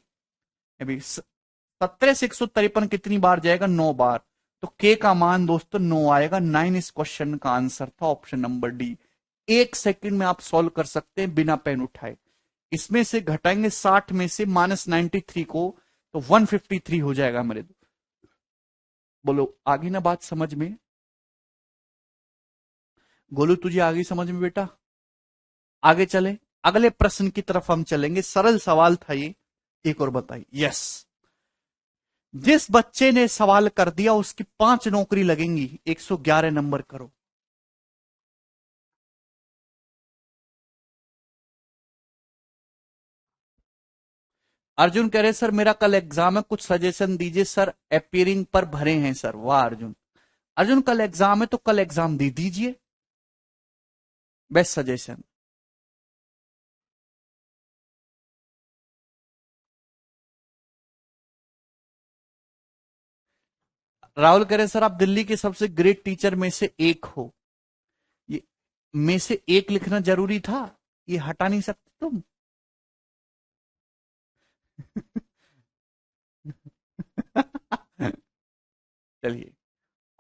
17 से 153 कितनी बार जाएगा? 9 बार। तो के का मान दोस्तों 9 आएगा। 9 इस क्वेश्चन का आंसर था, ऑप्शन नंबर डी। 1 सेकंड में आप सॉल्व कर सकते हैं बिना पेन उठाए। इसमें से घटाएंगे 60 में से माइनस 93 को, तो 153 हो जाएगा मेरे। बोलो आगे ना बात समझ में? गोलू तुझे आगे समझ में बेटा? आगे चले, अगले प्रश्न की तरफ हम चलेंगे। सरल सवाल था ये, एक और बताइए। यस, जिस बच्चे ने सवाल कर दिया उसकी 5 नौकरी लगेंगी, 111 नंबर करो। अर्जुन कह रहे सर मेरा कल एग्जाम है, कुछ सजेशन दीजिए सर, अपियरिंग पर भरे हैं सर। वाह अर्जुन, अर्जुन कल एग्जाम है तो कल एग्जाम दे दीजिए, बेस्ट सजेशन। राहुल कह रहे सर आप दिल्ली के सबसे ग्रेट टीचर में से एक हो। ये में से एक लिखना जरूरी था, ये हटा नहीं सकते तुम। चलिए,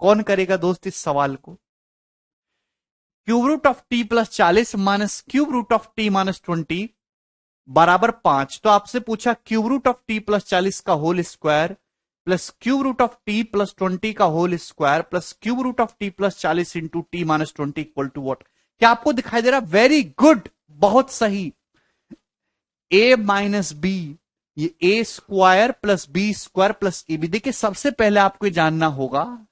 कौन करेगा दोस्त इस सवाल को? Cube root of T plus 40 minus cube root of t minus 20 बराबर 5। तो आपसे पूछा cube root of T plus 40 का whole square plus cube root of T plus 20 का whole square plus cube root of T plus 40 into t minus 20 equal to what? क्या आपको दिखाई दे रहा? वेरी गुड, बहुत सही। ए माइनस बी, ये ए square plus B square plus ए B. देखिए सबसे पहले आपको जानना होगा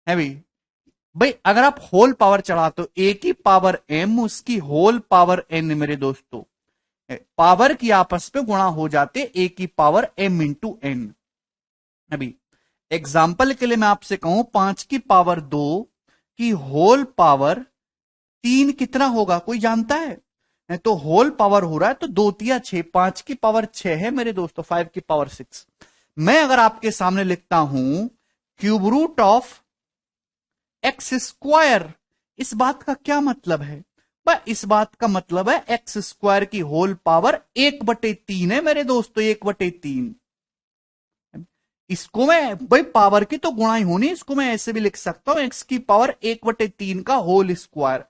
है भाई अगर आप होल पावर चढ़ाते हो ए की पावर एम उसकी होल पावर एन, मेरे दोस्तों पावर की आपस में गुणा हो जाते ए की पावर एम इंटू एन। अभी एग्जाम्पल के लिए मैं आपसे कहूं 5 की पावर 2 की होल पावर 3 कितना होगा, कोई जानता है? तो होल पावर हो रहा है तो 2 तिया 6, 5 की पावर 6 है मेरे दोस्तों, 5 की पावर 6। मैं अगर आपके सामने लिखता हूं cube root of x square, इस बात का क्या मतलब है? इस बात का मतलब है एक्स स्क्वायर की होल पावर 1/3 है मेरे दोस्तों, 1/3। इसको मैं भाई पावर की तो गुणा ही होनी, इसको मैं ऐसे भी लिख सकता हूं एक्स की पावर 1/3 का होल स्क्वायर।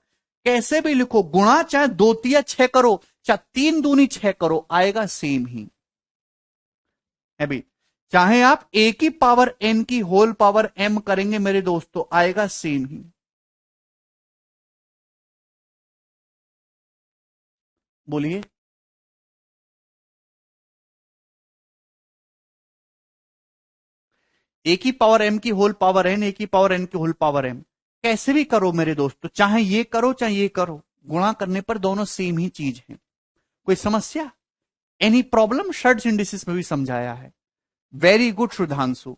कैसे भी लिखो, गुणा चाहे 2 तिया 6 करो, चाहे 3 दूनी 6 करो, आएगा सेम ही है भाई। चाहे आप ए की पावर एन की होल पावर एम करेंगे मेरे दोस्तों, आएगा सेम ही। बोलिए। ए की पावर एम की होल पावर एन, ए की पावर एन की होल पावर एम, कैसे भी करो मेरे दोस्तों, चाहे ये करो चाहे ये करो, गुणा करने पर दोनों सेम ही चीज है। कोई समस्या, एनी प्रॉब्लम? शर्ट्स इंडिसेस में भी समझाया है। Very good शुद्धांशु।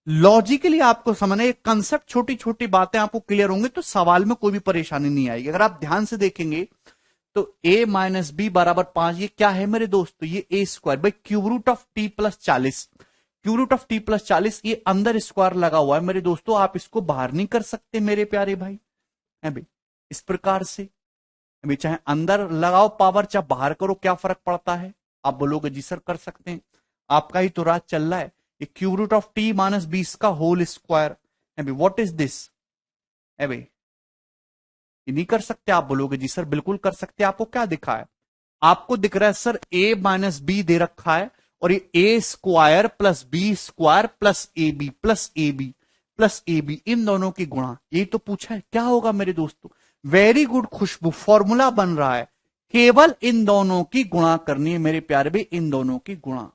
लॉजिकली आपको समझना, ये कंसेप्ट छोटी छोटी बातें आपको क्लियर होंगे तो सवाल में कोई भी परेशानी नहीं आएगी। अगर आप ध्यान से देखेंगे तो a माइनस बी बराबर 5, ये क्या है मेरे दोस्तों? ये ए स्क्वायर भाई cube root of T plus 40, cube root of T plus 40, ये अंदर स्क्वायर लगा हुआ है मेरे दोस्तों, आप इसको बाहर नहीं कर सकते मेरे प्यारे भाई, है भाई इस प्रकार से। अभी चाहे अंदर लगाओ पावर चाहे बाहर करो, क्या फर्क पड़ता है? आप बोलोगे जी सर कर सकते हैं, आपका ही तो राज चल रहा है। ये cube root of t minus 20 का होल स्क्वायर है भाई, व्हाट इज दिस है भाई? ये नहीं कर सकते? आप बोलोगे जी सर बिल्कुल कर सकते हैं। आपको क्या दिखा है? आपको दिख रहा है सर ए माइनस बी दे रखा है और ये ए square plus B square plus A B plus A B plus A B, इन दोनों की गुणा, यही तो पूछा है। क्या होगा मेरे दोस्तों? वेरी गुड खुशबू, फॉर्मूला बन रहा है, केवल इन दोनों की गुणा करनी है मेरे प्यारे भाई, इन दोनों की गुणा।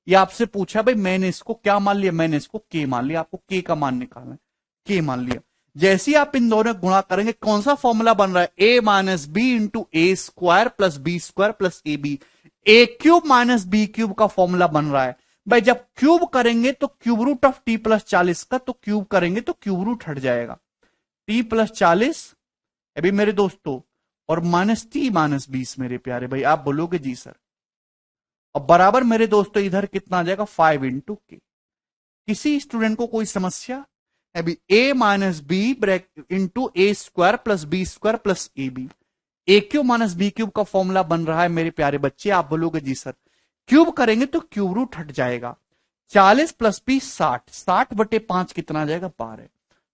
ये आपसे पूछा भाई, मैंने इसको क्या मान लिया? मैंने इसको के मान लिया, आपको के का मान निकालना है, के मान लिया। जैसे ही आप इन दोनों गुणा करेंगे कौन सा फॉर्मूला बन रहा है? A minus B into A square plus B square plus A B, A cube minus B cube का फॉर्मूला बन रहा है भाई। जब क्यूब करेंगे तो cube root of T plus 40 का, तो क्यूब करेंगे तो क्यूब रूट हट जाएगा, टी प्लस 40 अभी मेरे दोस्तों और माइनस टी माइनस 20 मेरे प्यारे भाई। आप बोलोगे जी सर, और बराबर मेरे दोस्तों इधर कितना आ जाएगा? 5 इंटू के। किसी स्टूडेंट को कोई समस्या? अभी A minus B bracket into A square plus B square plus A B, A cube minus B cube का फॉर्मूला बन रहा है मेरे प्यारे बच्चे। आप बोलोगे जी सर, क्यूब करेंगे तो क्यूब रूट हट जाएगा, 40 प्लस बी 60, 60/5 कितना आ जाएगा? 12।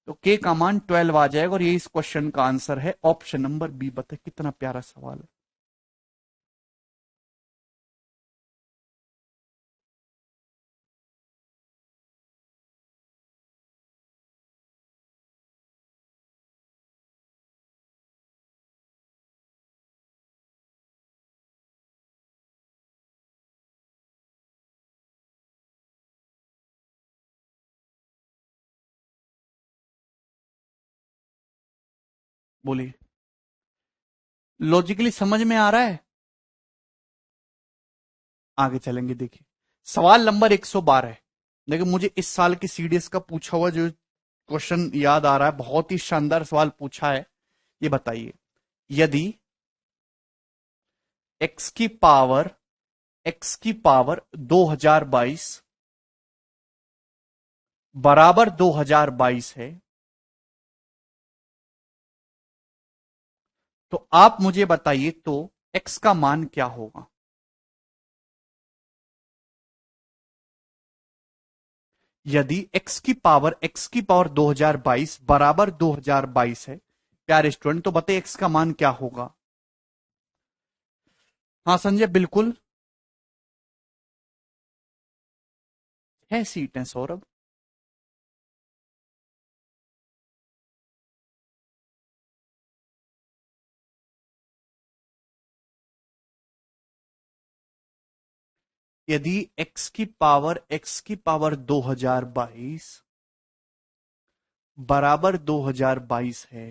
तो के का मान 12 आ जाएगा और ये इस क्वेश्चन का आंसर है ऑप्शन नंबर बी। बताए कितना प्यारा सवाल है। बोलिए, लॉजिकली समझ में आ रहा है? आगे चलेंगे। देखिए सवाल नंबर 112 है। देखिए मुझे इस साल की सीडीएस का पूछा हुआ जो क्वेश्चन याद आ रहा है, बहुत ही शानदार सवाल पूछा है। ये बताइए, यदि एक्स की पावर 2022 बराबर 2022 है, तो आप मुझे बताइए तो x का मान क्या होगा। यदि x की पावर 2022 बराबर 2022 है प्यारे स्टूडेंट, तो बताइए x का मान क्या होगा। हाँ संजय बिल्कुल, 6 सीटें सौरभ। यदि x की पावर 2022 बराबर 2022 है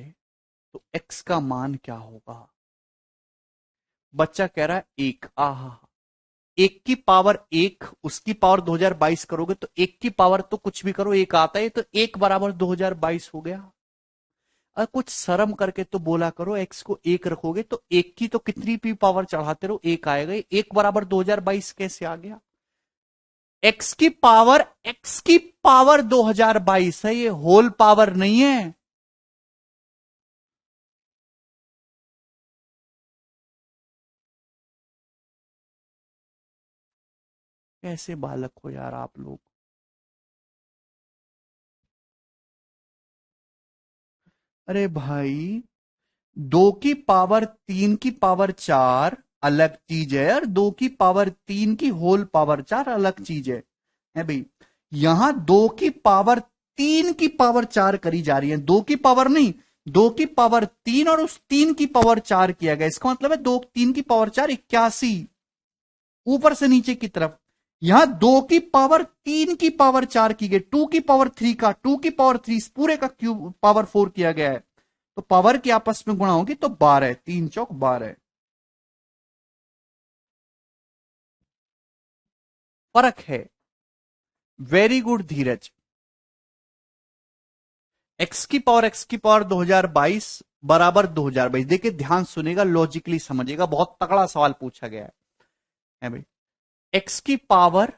तो x का मान क्या होगा। बच्चा कह रहा है एक। आहा, एक की पावर एक, उसकी पावर 2022 करोगे तो एक की पावर तो कुछ भी करो एक आता है, तो एक बराबर 2022 हो गया। और कुछ शर्म करके तो बोला करो, एक्स को एक रखोगे तो एक की तो कितनी भी पावर चढ़ाते रहो एक आएगा, एक बराबर 2022 कैसे आ गया। एक्स की पावर 2022 है, ये होल पावर नहीं है। कैसे बालक हो यार आप लोग। अरे भाई, 2 की पावर 3 की पावर 4 अलग चीज है यार, 2 की पावर 3 की होल पावर 4 अलग चीज है भाई। यहां 2 की पावर 3 की पावर 4 करी जा रही है, 2 की पावर नहीं, 2 की पावर 3 और उस 3 की पावर 4 किया गया, इसका मतलब है 3 की पावर 4 81, ऊपर से नीचे की तरफ। यहां 2 की पावर 3 की पावर 4 की गई, 2 की पावर 3 का 2 की पावर 3 पूरे का क्यूब पावर 4 किया गया है, तो पावर की आपस में गुणा होगी तो 12, 3 चौक 12। फर्क है। वेरी गुड धीरज। एक्स की पावर 2022 बराबर 2022, देखिए ध्यान सुनेगा, लॉजिकली समझेगा, बहुत तगड़ा सवाल पूछा गया है भाई। एक्स की पावर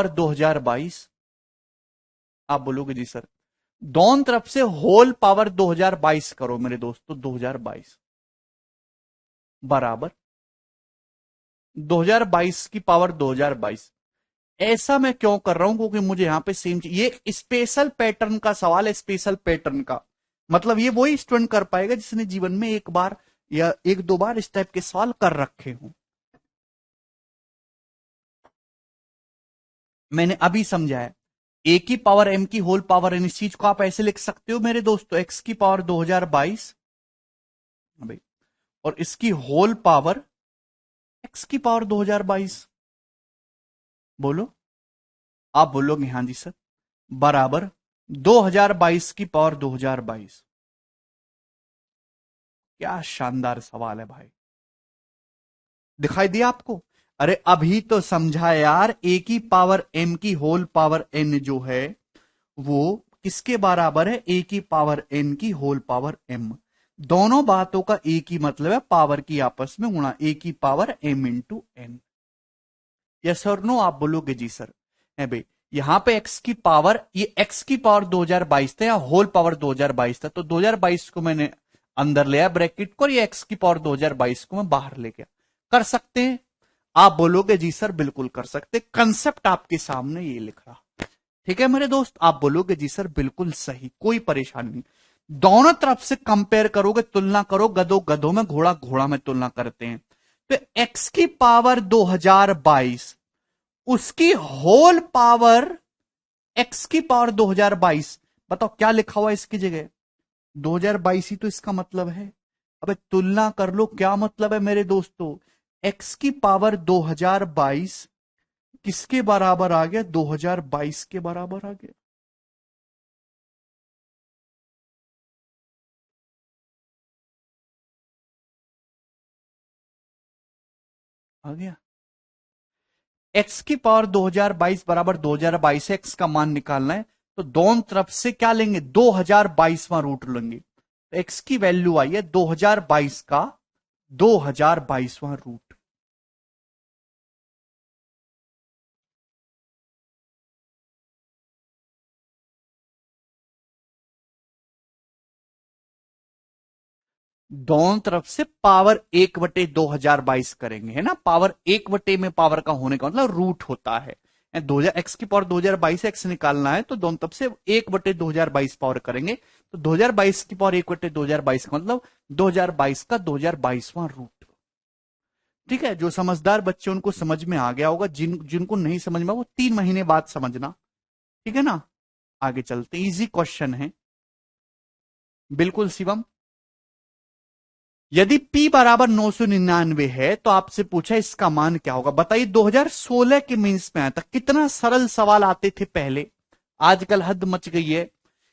2022, आप बोलोगे जी सर, दोनों तरफ से होल पावर 2022 करो मेरे दोस्तों, 2022 बराबर 2022 की पावर 2022। ऐसा मैं क्यों कर रहा हूं, क्योंकि मुझे यहां पे सेम चीज, ये स्पेशल पैटर्न का सवाल है, स्पेशल पैटर्न का मतलब ये वही स्टूडेंट कर पाएगा जिसने जीवन में एक बार या एक दो बार इस टाइप के सवाल कर रखे हों। मैंने अभी समझाया, ए की पावर एम की होल पावर एन, इस चीज को आप ऐसे लिख सकते हो मेरे दोस्तों, एक्स की पावर 2022 भाई, और इसकी होल पावर एक्स की पावर 2022। बोलो, आप बोलोगे हाँ जी सर, बराबर 2022 की पावर 2022। क्या शानदार सवाल है भाई, दिखाई दिया आपको। अरे अभी तो समझा यार, ए की पावर एम की होल पावर एन जो है वो किसके बराबर है, ए की पावर एन की होल पावर एम। दोनों बातों का एक ही मतलब है, पावर की आपस में गुणा, ए की power m into n. Yes और नो, आप बोलोगे जी सर है भाई। यहां पे एक्स की पावर, ये एक्स की पावर 2022 था या होल पावर 2022 था, तो 2022 को मैंने अंदर लिया ब्रैकेट को, और ये एक्स की पावर 2022 को मैं बाहर ले गया। कर सकते हैं, आप बोलोगे जी सर बिल्कुल कर सकते, कंसेप्ट आपके सामने ये लिख रहा। ठीक है मेरे दोस्त, आप बोलोगे जी सर बिल्कुल सही, कोई परेशानी नहीं। दोनों तरफ से कंपेयर करोगे, तुलना करो, गधों गधों में घोड़ा घोड़ा में तुलना करते हैं। तो एक्स की पावर 2022 उसकी होल पावर एक्स की पावर 2022, बताओ क्या लिखा हुआ है इसकी जगह, 2022 ही तो इसका मतलब है। अबे तुलना कर लो, क्या मतलब है मेरे दोस्तों, एक्स की पावर 2022 किसके बराबर आ गया, 2022 के बराबर आ गया। आ गया। एक्स की पावर 2022 बराबर 2022, एक्स का मान निकालना है, तो दोनों तरफ से क्या लेंगे, 2022वां रूट लेंगे, तो एक्स की वैल्यू आई है 2022 का 2022वां रूट। दोनों तरफ से पावर 1/2022 करेंगे, है ना। पावर 1 में पावर का होने का मतलब रूट होता है। 2000 एक्स की पावर 2022 एक्स निकालना है तो दोनों तरफ से 1/2022 पावर करेंगे। तो 2022 की पावर 1/2022 का मतलब 2022 का 2022वां रूट। ठीक है, जो समझदार बच्चे उनको समझ में आ गया होगा, जिनको नहीं समझ में वो 3 महीने बाद समझना। ठीक है ना। आगे चलते, इजी क्वेश्चन है बिल्कुल शिवम। यदि P बराबर 999 है तो आपसे पूछा इसका मान क्या होगा। बताइए 2016 के मीन्स में आया था, कितना सरल सवाल आते थे पहले, आजकल हद मच गई है।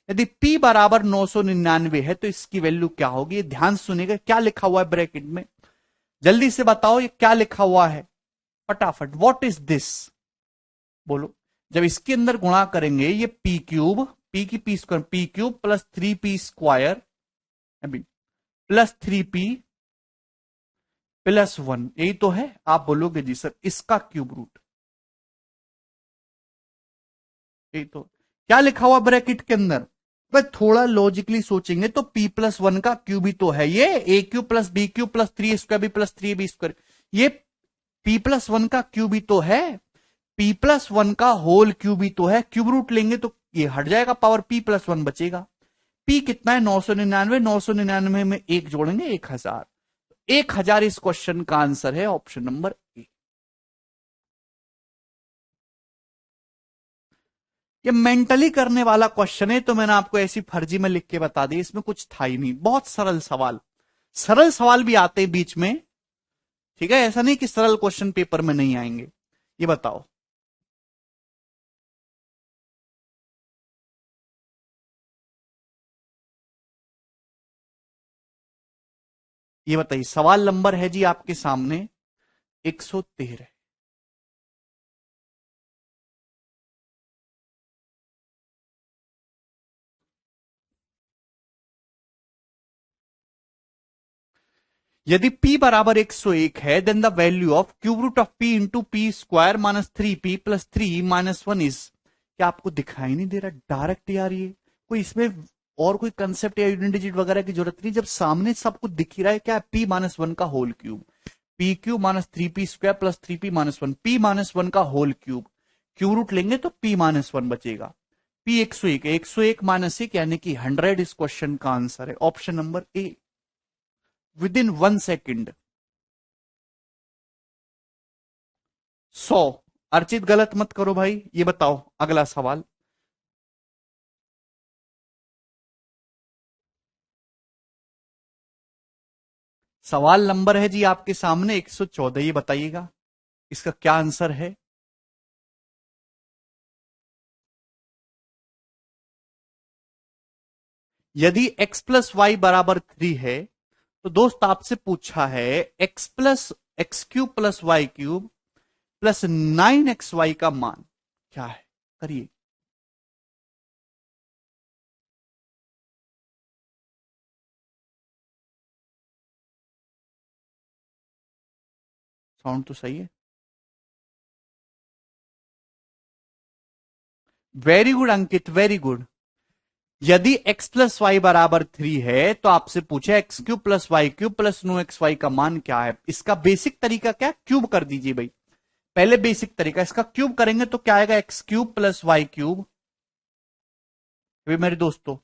यदि P बराबर 999 है तो इसकी वैल्यू क्या होगी, ध्यान सुनिएगा। क्या लिखा हुआ है ब्रैकेट में, जल्दी से बताओ ये क्या लिखा हुआ है फटाफट। व्हाट इज दिस, बोलो। जब इसके अंदर गुणा करेंगे ये P क्यूब, P की P square, P cube plus 3P square plus 3P plus 1, यही तो है। आप बोलोगे जी सर इसका क्यूब रूट, यही तो। क्या लिखा हुआ ब्रैकेट के अंदर, भाई थोड़ा लॉजिकली सोचेंगे तो P+1 का क्यूब ही तो है ये, A cube plus B cube plus 3A² plus 3B square, ये P+1 का क्यूब ही तो है। P+1 का होल क्यूब ही तो है। क्यूब रूट लेंगे तो ये हट जाएगा, पावर P+1 बचेगा। P कितना है 999, 999 में एक जोड़ेंगे 1000, 1000 इस क्वेश्चन का आंसर है, ऑप्शन नंबर ए। ये मेंटली करने वाला क्वेश्चन है तो मैंने आपको ऐसी फर्जी में लिख के बता दी, इसमें कुछ था ही नहीं। बहुत सरल सवाल, सरल सवाल भी आते हैं बीच में। ठीक है, ऐसा नहीं कि सरल क्वेश्चन पेपर में नहीं आएंगे। ये बताओ, ये बताइए सवाल नंबर है जी आपके सामने 113। यदि P बराबर 101 है then the value of cube root of P into p square minus 3P plus 3 minus 1 is. क्या आपको दिखाई नहीं दे रहा डायरेक्ट यार, ये कोई इसमें और कोई कंसेप्ट या यूनिट डिजिट वगैरह की जरूरत नहीं, जब सामने सब कुछ दिख ही रहा है। क्या P-1 का whole cube, P cube minus 3P square plus 3P minus 1, P-1 का होल क्यूब, क्यूब रूट लेंगे तो P-1 बचेगा। P 101 है, 101 माइनस 1 यानी कि 100 इस क्वेश्चन का आंसर है, option number A. With in 1 second 100। Archit गलत मत करो भाई। ये बताओ अगला सवाल, सवाल नंबर है जी आपके सामने 114। ये बताइएगा इसका क्या आंसर है। यदि x प्लस वाई बराबर 3 है तो दोस्त आपसे पूछा है x cube plus Y cube plus 9xy का मान क्या है, करिए। साउंड तो सही है। Very good Ankit, very good. यदि x प्लस वाई बराबर 3 है तो आपसे पूछा x cube plus Y cube plus 9xy का मान क्या है। इसका बेसिक तरीका क्या, क्यूब कर दीजिए भाई। पहले बेसिक तरीका, इसका क्यूब करेंगे तो क्या आएगा, X cube plus Y cube, मेरे दोस्तों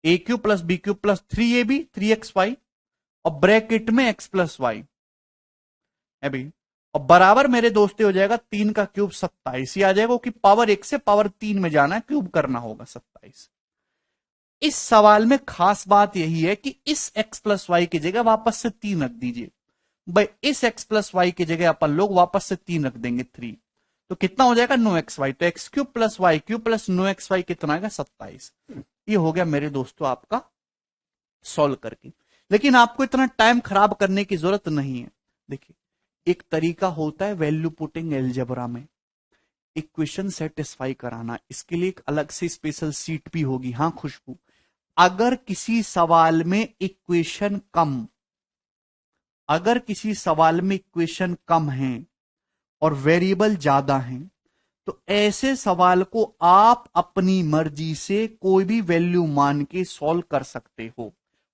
A cube plus B cube plus 3ab 3xy और ब्रैकेट में x प्लस वाई है भाई, और बराबर मेरे दोस्तों हो जाएगा 3 का क्यूब 27 ही आ जाएगा, कि पावर 1 से पावर 3 में जाना है, क्यूब करना होगा 27। इस सवाल में खास बात यही है कि इस x प्लस वाई की जगह वापस से 3 रख दीजिए भाई। इस x प्लस वाई की जगह अपन लोग वापस से 3 रख देंगे 3, तो कितना हो जाएगा 9xy। तो x cube plus Y cube plus 9xy कितना आएगा 27। ये हो गया मेरे दोस्तों आपका सॉल्व करके। लेकिन आपको इतना टाइम खराब करने की जरूरत नहीं है। देखिए एक तरीका होता है वैल्यू पुटिंग एल्जेब्रा में इक्वेशन सेटिस्फाई कराना, इसके लिए एक अलग से स्पेशल सीट भी होगी। हाँ खुशबू, अगर किसी सवाल में इक्वेशन कम, अगर किसी सवाल में इक्वेशन कम है और वेरिएबल ज्यादा हैं तो ऐसे सवाल को आप अपनी मर्जी से कोई भी वैल्यू मान के सॉल्व कर सकते हो,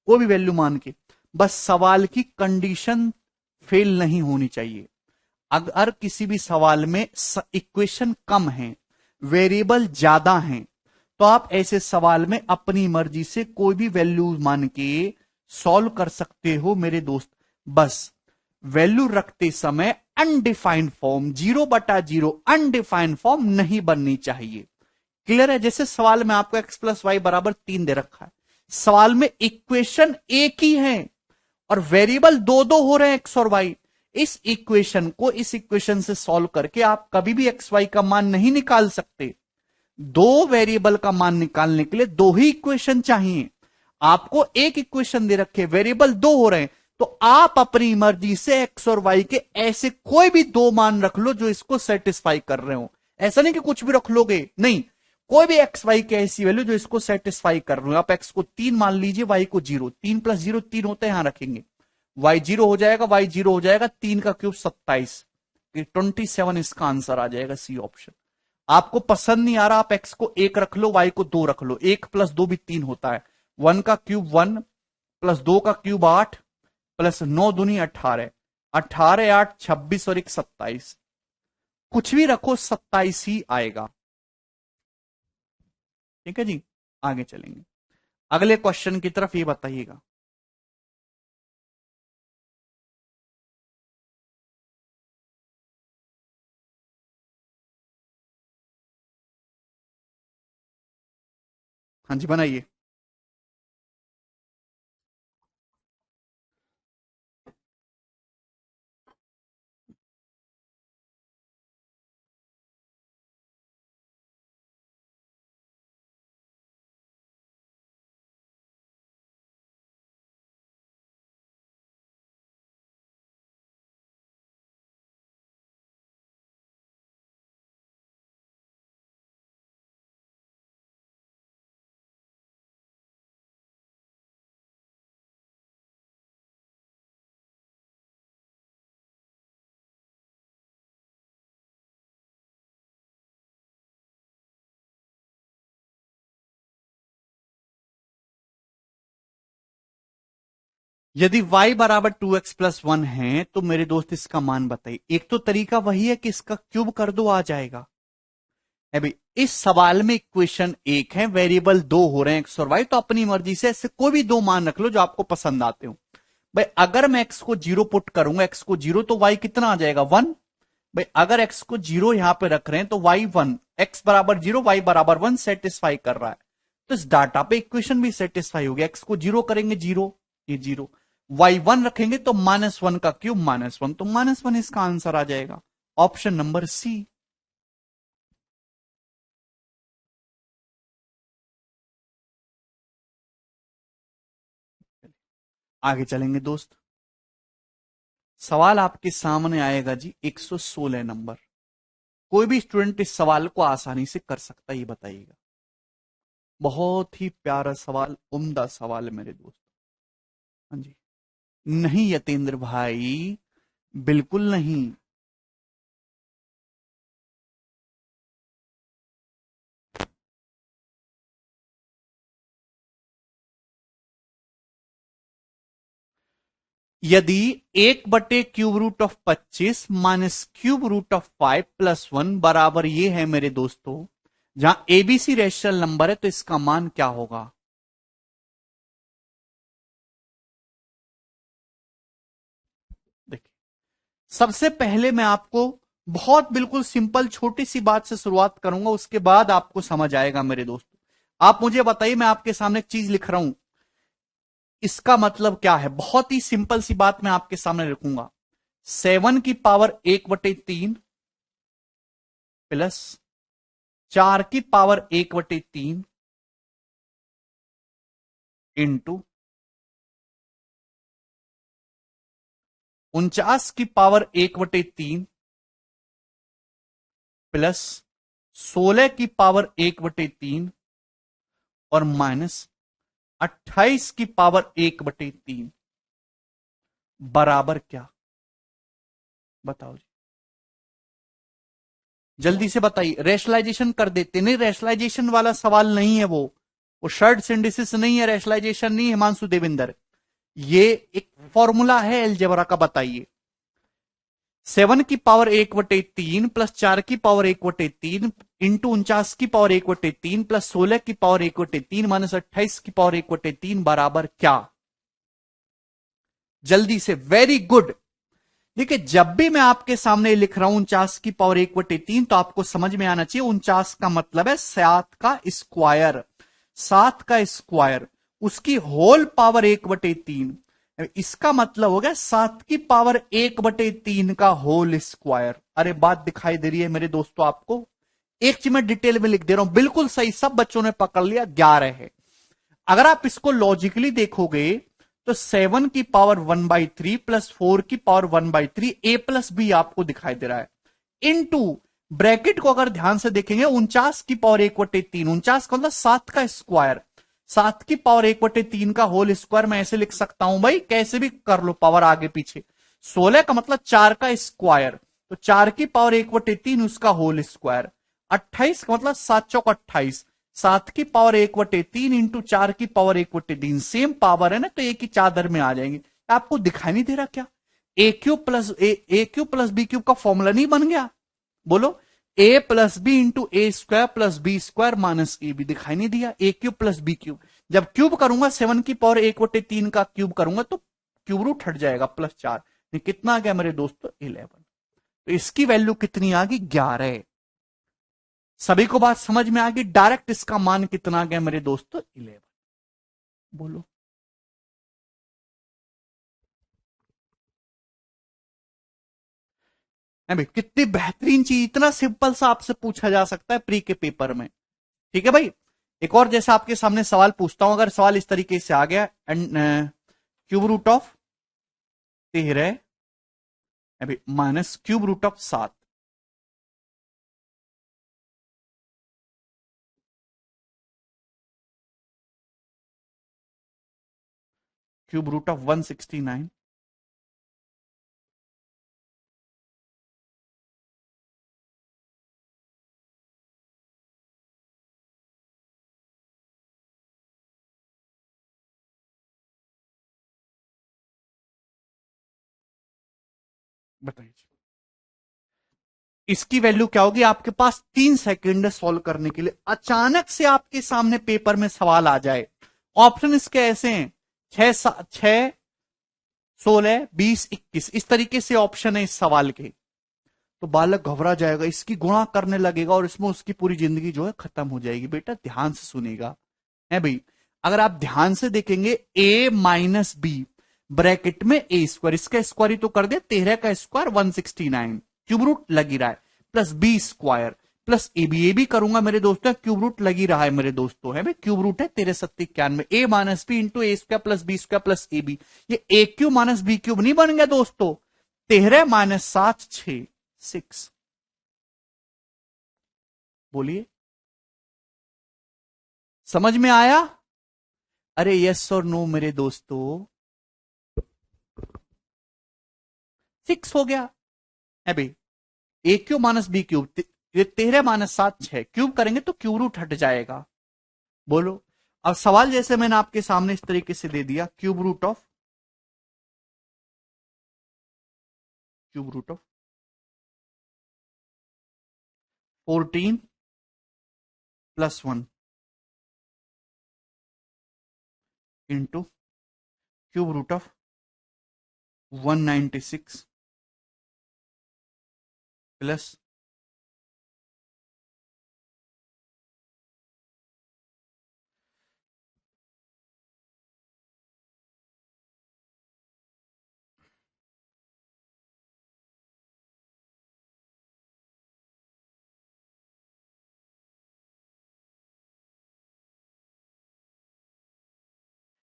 कोई भी वैल्यू मान के। बस सवाल की कंडीशन फेल नहीं होनी चाहिए। अगर किसी भी सवाल में इक्वेशन कम है, वेरिएबल ज्यादा हैं, तो आप ऐसे सवाल में अपनी मर्जी से कोई भी वैल्यू मान के सॉल्व कर सकते हो मेरे दोस्त। बस वैल्यू रखते समय अनडिफाइंड फॉर्म, 0/0 अनडिफाइंड फॉर्म नहीं बननी चाहिए। क्लियर है? जैसे सवाल में आपको x + y = 3 दे रखा है, सवाल में इक्वेशन एक ही है और वेरिएबल दो दो हो रहे हैं x और y। इस इक्वेशन से सॉल्व करके आप कभी भी एक्स वाई का मान नहीं निकाल सकते। दो वेरिएबल का मान निकालने के लिए दो ही इक्वेशन चाहिए। आपको एक इक्वेशन दे रखे, वेरिएबल दो हो रहे हैं, तो आप अपनी मर्जी से एक्स और वाई के ऐसे कोई भी दो मान रख लो जो इसको सेटिस्फाई कर रहे हो। ऐसा नहीं कि कुछ भी रख लोगे, नहीं, कोई भी एक्स वाई की ऐसी वैल्यू जो इसको सेटिस्फाई कर रहे हो। आप एक्स को 3 मान लीजिए, वाई को 0, 3 + 0 3 होता है, यहां रखेंगे, वाई 0 हो जाएगा, वाई 0 हो जाएगा, 3 का क्यूब 27, 27 इसका आंसर आ जाएगा, सी ऑप्शन। आपको पसंद नहीं आ रहा, आप एक्स को 1 रख लो, वाई को 2 रख लो, 1 + 2 भी 3 होता है, 1 का क्यूब 1 + 2 का क्यूब 8 + 9 दूनी 18, 18 8 26 और 1 27, कुछ भी रखो 27 ही आएगा। ठीक है जी, आगे चलेंगे अगले क्वेश्चन की तरफ। ये बताइएगा, हाँ जी बनाइए। यदि y = 2x + 1 है तो मेरे दोस्त इसका मान बताइए। एक तो तरीका वही है कि इसका क्यूब कर दो, आ जाएगा। अभी इस सवाल में इक्वेशन एक है, वेरिएबल दो हो रहे हैं एक्स और वाई, तो अपनी मर्जी से ऐसे कोई भी दो मान रख लो जो आपको पसंद आते हो। भाई अगर मैं एक्स को 0 पुट करूंगा, एक्स को 0, तो वाई कितना आ जाएगा 1। भाई अगर एक्स को 0 यहां पे रख रहे हैं तो वाई 1, एक्स = 0 वाई = 1 सेटिस्फाई कर रहा है, तो इस डाटा पे इक्वेशन भी सेटिस्फाई हो गया। एक्स को 0 करेंगे 0, ये 0, वाई 1 रखेंगे तो -1 का क्यूब -1, तो -1 इसका आंसर आ जाएगा, ऑप्शन नंबर सी। आगे चलेंगे दोस्त, सवाल आपके सामने आएगा जी 116 नंबर। कोई भी स्टूडेंट इस सवाल को आसानी से कर सकता है, ये बताइएगा। बहुत ही प्यारा सवाल, उम्दा सवाल है मेरे दोस्त। हाँ जी, नहीं यतेंद्र भाई, बिल्कुल नहीं। यदि 1/³ -³ + 1 बराबर ये है मेरे दोस्तों, जहां एबीसी रेशनल नंबर है, तो इसका मान क्या होगा? देखिए, सबसे पहले मैं आपको बहुत बिल्कुल सिंपल छोटी सी बात से शुरुआत करूंगा, उसके बाद आपको समझ आएगा मेरे दोस्तों। आप मुझे बताइए, मैं आपके सामने एक चीज लिख रहा हूं, इसका मतलब क्या है? बहुत ही सिंपल सी बात मैं आपके सामने रखूंगा। 7⁻³ प्लस 4⁻⁻³ इंटू 49⁻⁻³ प्लस 16⁻⁻³ और माइनस 28⁻⁻³ बराबर क्या? बताओ जी, जल्दी से बताइए। रैशनलाइजेशन कर देते, नहीं रैशनलाइजेशन वाला सवाल नहीं है वो शर्ट सिंडिसिस नहीं है, रैशनलाइजेशन नहीं है हिमांशु देविंदर। ये एक फॉर्मूला है अलजेब्रा का, बताइए। 7 की पावर 1/3 प्लस 4 की पावर 1/3 इंटू 49 की पावर 1/3 प्लस 16 की पावर 1/3 माइनस 28 की पावर 1/3 बराबर क्या? जल्दी से, वेरी गुड। देखिए, जब भी मैं आपके सामने लिख रहा हूं 49 की पावर 1/3 तो आपको समझ में आना चाहिए 49 का मतलब है 7 का स्क्वायर, 7 का स्क्वायर, उसकी होल पावर 1/3। इसका मतलब हो गया 7 की पावर 1/3 का होल स्क्वायर। अरे बात दिखाई दे रही है मेरे दोस्तों आपको? एक चीज मैं डिटेल में लिख दे रहा हूं, बिल्कुल सही, सब बच्चों ने पकड़ लिया, 11 है। अगर आप इसको लॉजिकली देखोगे तो 7 की पावर 1/3 प्लस 4 की पावर 1/3 ए प्लस बी आपको दिखाई दे रहा है, इनटू ब्रैकेट को अगर ध्यान से देखेंगे 49 की पावर 1/3, 49 का मतलब 7 का स्क्वायर, 7 की पावर 1/3 का होल स्क्वायर मैं ऐसे लिख सकता हूं भाई, कैसे भी कर लो पावर आगे पीछे। 16 का मतलब 4 का स्क्वायर, तो 4 की पावर 1/3 उसका होल स्क्वायर। 28 का मतलब 7 चौक 28, 7 की पावर 1/3 इंटू 4 की पावर 1/3, सेम पावर है ना, तो एक ही चादर में आ जाएंगे। आपको दिखाई नहीं दे रहा क्या? A cube plus B cube का फॉर्मूला नहीं बन गया? बोलो, A plus B into A square plus B square minus A B, दिखाई नहीं दिया? A cube plus B cube, जब क्यूब करूंगा 7 की पावर 1/3 का क्यूब करूंगा तो क्यूब रूट हट जाएगा, +4, कितना आ गया मेरे दोस्तों? 11। तो इसकी वैल्यू कितनी आ गई? 11। सभी को बात समझ में आ गई? डायरेक्ट इसका मान कितना आ गया मेरे दोस्तों? 11। बोलो, है भाई, कितनी बेहतरीन चीज, इतना सिंपल सा आपसे पूछा जा सकता है प्री के पेपर में। ठीक है भाई, एक और जैसा आपके सामने सवाल पूछता हूं, अगर सवाल इस तरीके से आ गया, एंड क्यूब रूट ऑफ 13 अभी minus cube root of 7, cube root of 169, बताइए इसकी वैल्यू क्या होगी? आपके पास 3 सेकंड सॉल्व करने के लिए। अचानक से आपके सामने पेपर में सवाल आ जाए, ऑप्शन इसके ऐसे हैं 6, 16, 20, 21, इस तरीके से ऑप्शन है इस सवाल के, तो बालक घबरा जाएगा, इसकी गुणा करने लगेगा और इसमें उसकी पूरी जिंदगी जो है खत्म हो जाएगी। बेटा ध्यान से सुनेगा, है भाई, अगर आप ध्यान से देखेंगे a माइनस बी ब्रैकेट में ए स्क्वायर, इसका स्क्वायर ही तो कर दे, 13 का स्क्वायर 169, क्यूब रूट लगी रहा है, प्लस बी स्क्वायर प्लस ए बी करूंगा मेरे दोस्तों, क्यूब रूट लगी रहा है मेरे दोस्तों, है भाई, क्यूब रूट है 1391, A minus B into A square plus B square plus A B, ये A cube minus B cube नहीं बन गया दोस्तों? 13 माइनस 7 6, बोलिए, समझ में आया? अरे यस और नो मेरे दोस्तों? 6 हो गया है भाई, ए क्यूब माइनस बी क्यूब, ये 13 माइनस 7 6, क्यूब करेंगे तो क्यूब रूट हट जाएगा। बोलो, अब सवाल जैसे मैंने आपके सामने इस तरीके से दे दिया, cube root of 14 plus 1 into cube root of 196 plus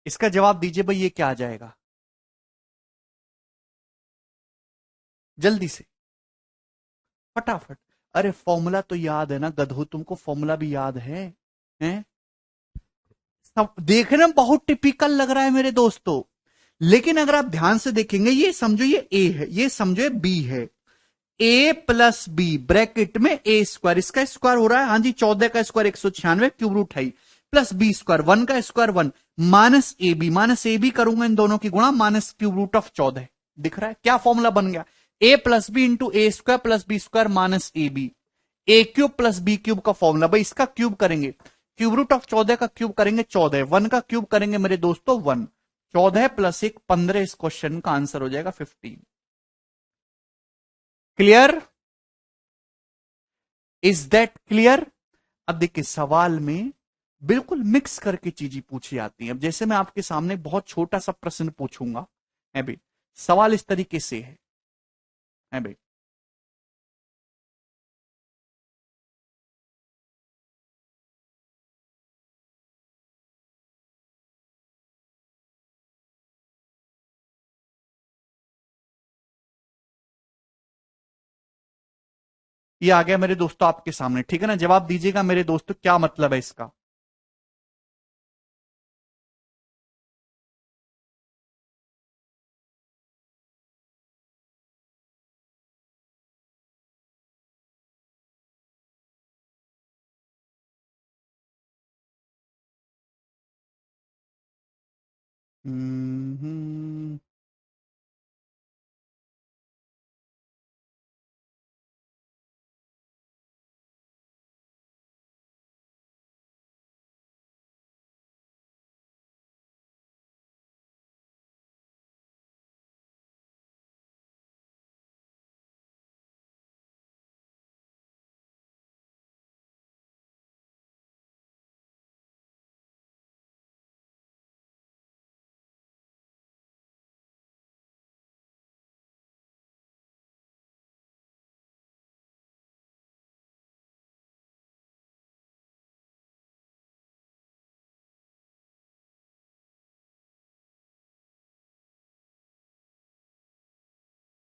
इसका जवाब दीजिए भाई, ये क्या आ जाएगा? जल्दी से, फटाफट। अरे फॉर्मूला तो याद है ना गधो, तुमको फॉर्मूला भी याद है, हैं? सब देखने में बहुत टिपिकल लग रहा है मेरे दोस्तों, लेकिन अगर आप ध्यान से देखेंगे, ये समझो ये ए है, ये समझो ये बी है, ए प्लस बी ब्रैकेट में ए स्क्वायर, इसका स्क्वायर हो रहा है, हाँ जी, 14 का स्क्वायर 196 क्यूब रूट है, प्लस बी स्क्वायर 1 का स्क्वायर 1 माइनस ए बी करूंगा इन दोनों की गुणा माइनस क्यूब रूट ऑफ 14 दिख रहा है क्या फॉर्मूला बन गया A plus B into A square plus B square minus A B A cube plus B cube का फॉर्मूला भाई इसका क्यूब करेंगे क्यूब रूट ऑफ 14 का क्यूब करेंगे 14 वन का क्यूब करेंगे मेरे दोस्तों 1 14 प्लस 1 15 इस क्वेश्चन का आंसर हो जाएगा 15 क्लियर इज दैट क्लियर अब देखिए सवाल में बिल्कुल मिक्स करके चीजें पूछी जाती हैं अब जैसे मैं आपके सामने बहुत छोटा सा प्रश्न पूछूंगा है भाई सवाल इस तरीके से है भाई ये आ गया मेरे दोस्तों आपके सामने ठीक है ना जवाब दीजिएगा मेरे दोस्तों क्या मतलब है इसका हम्म,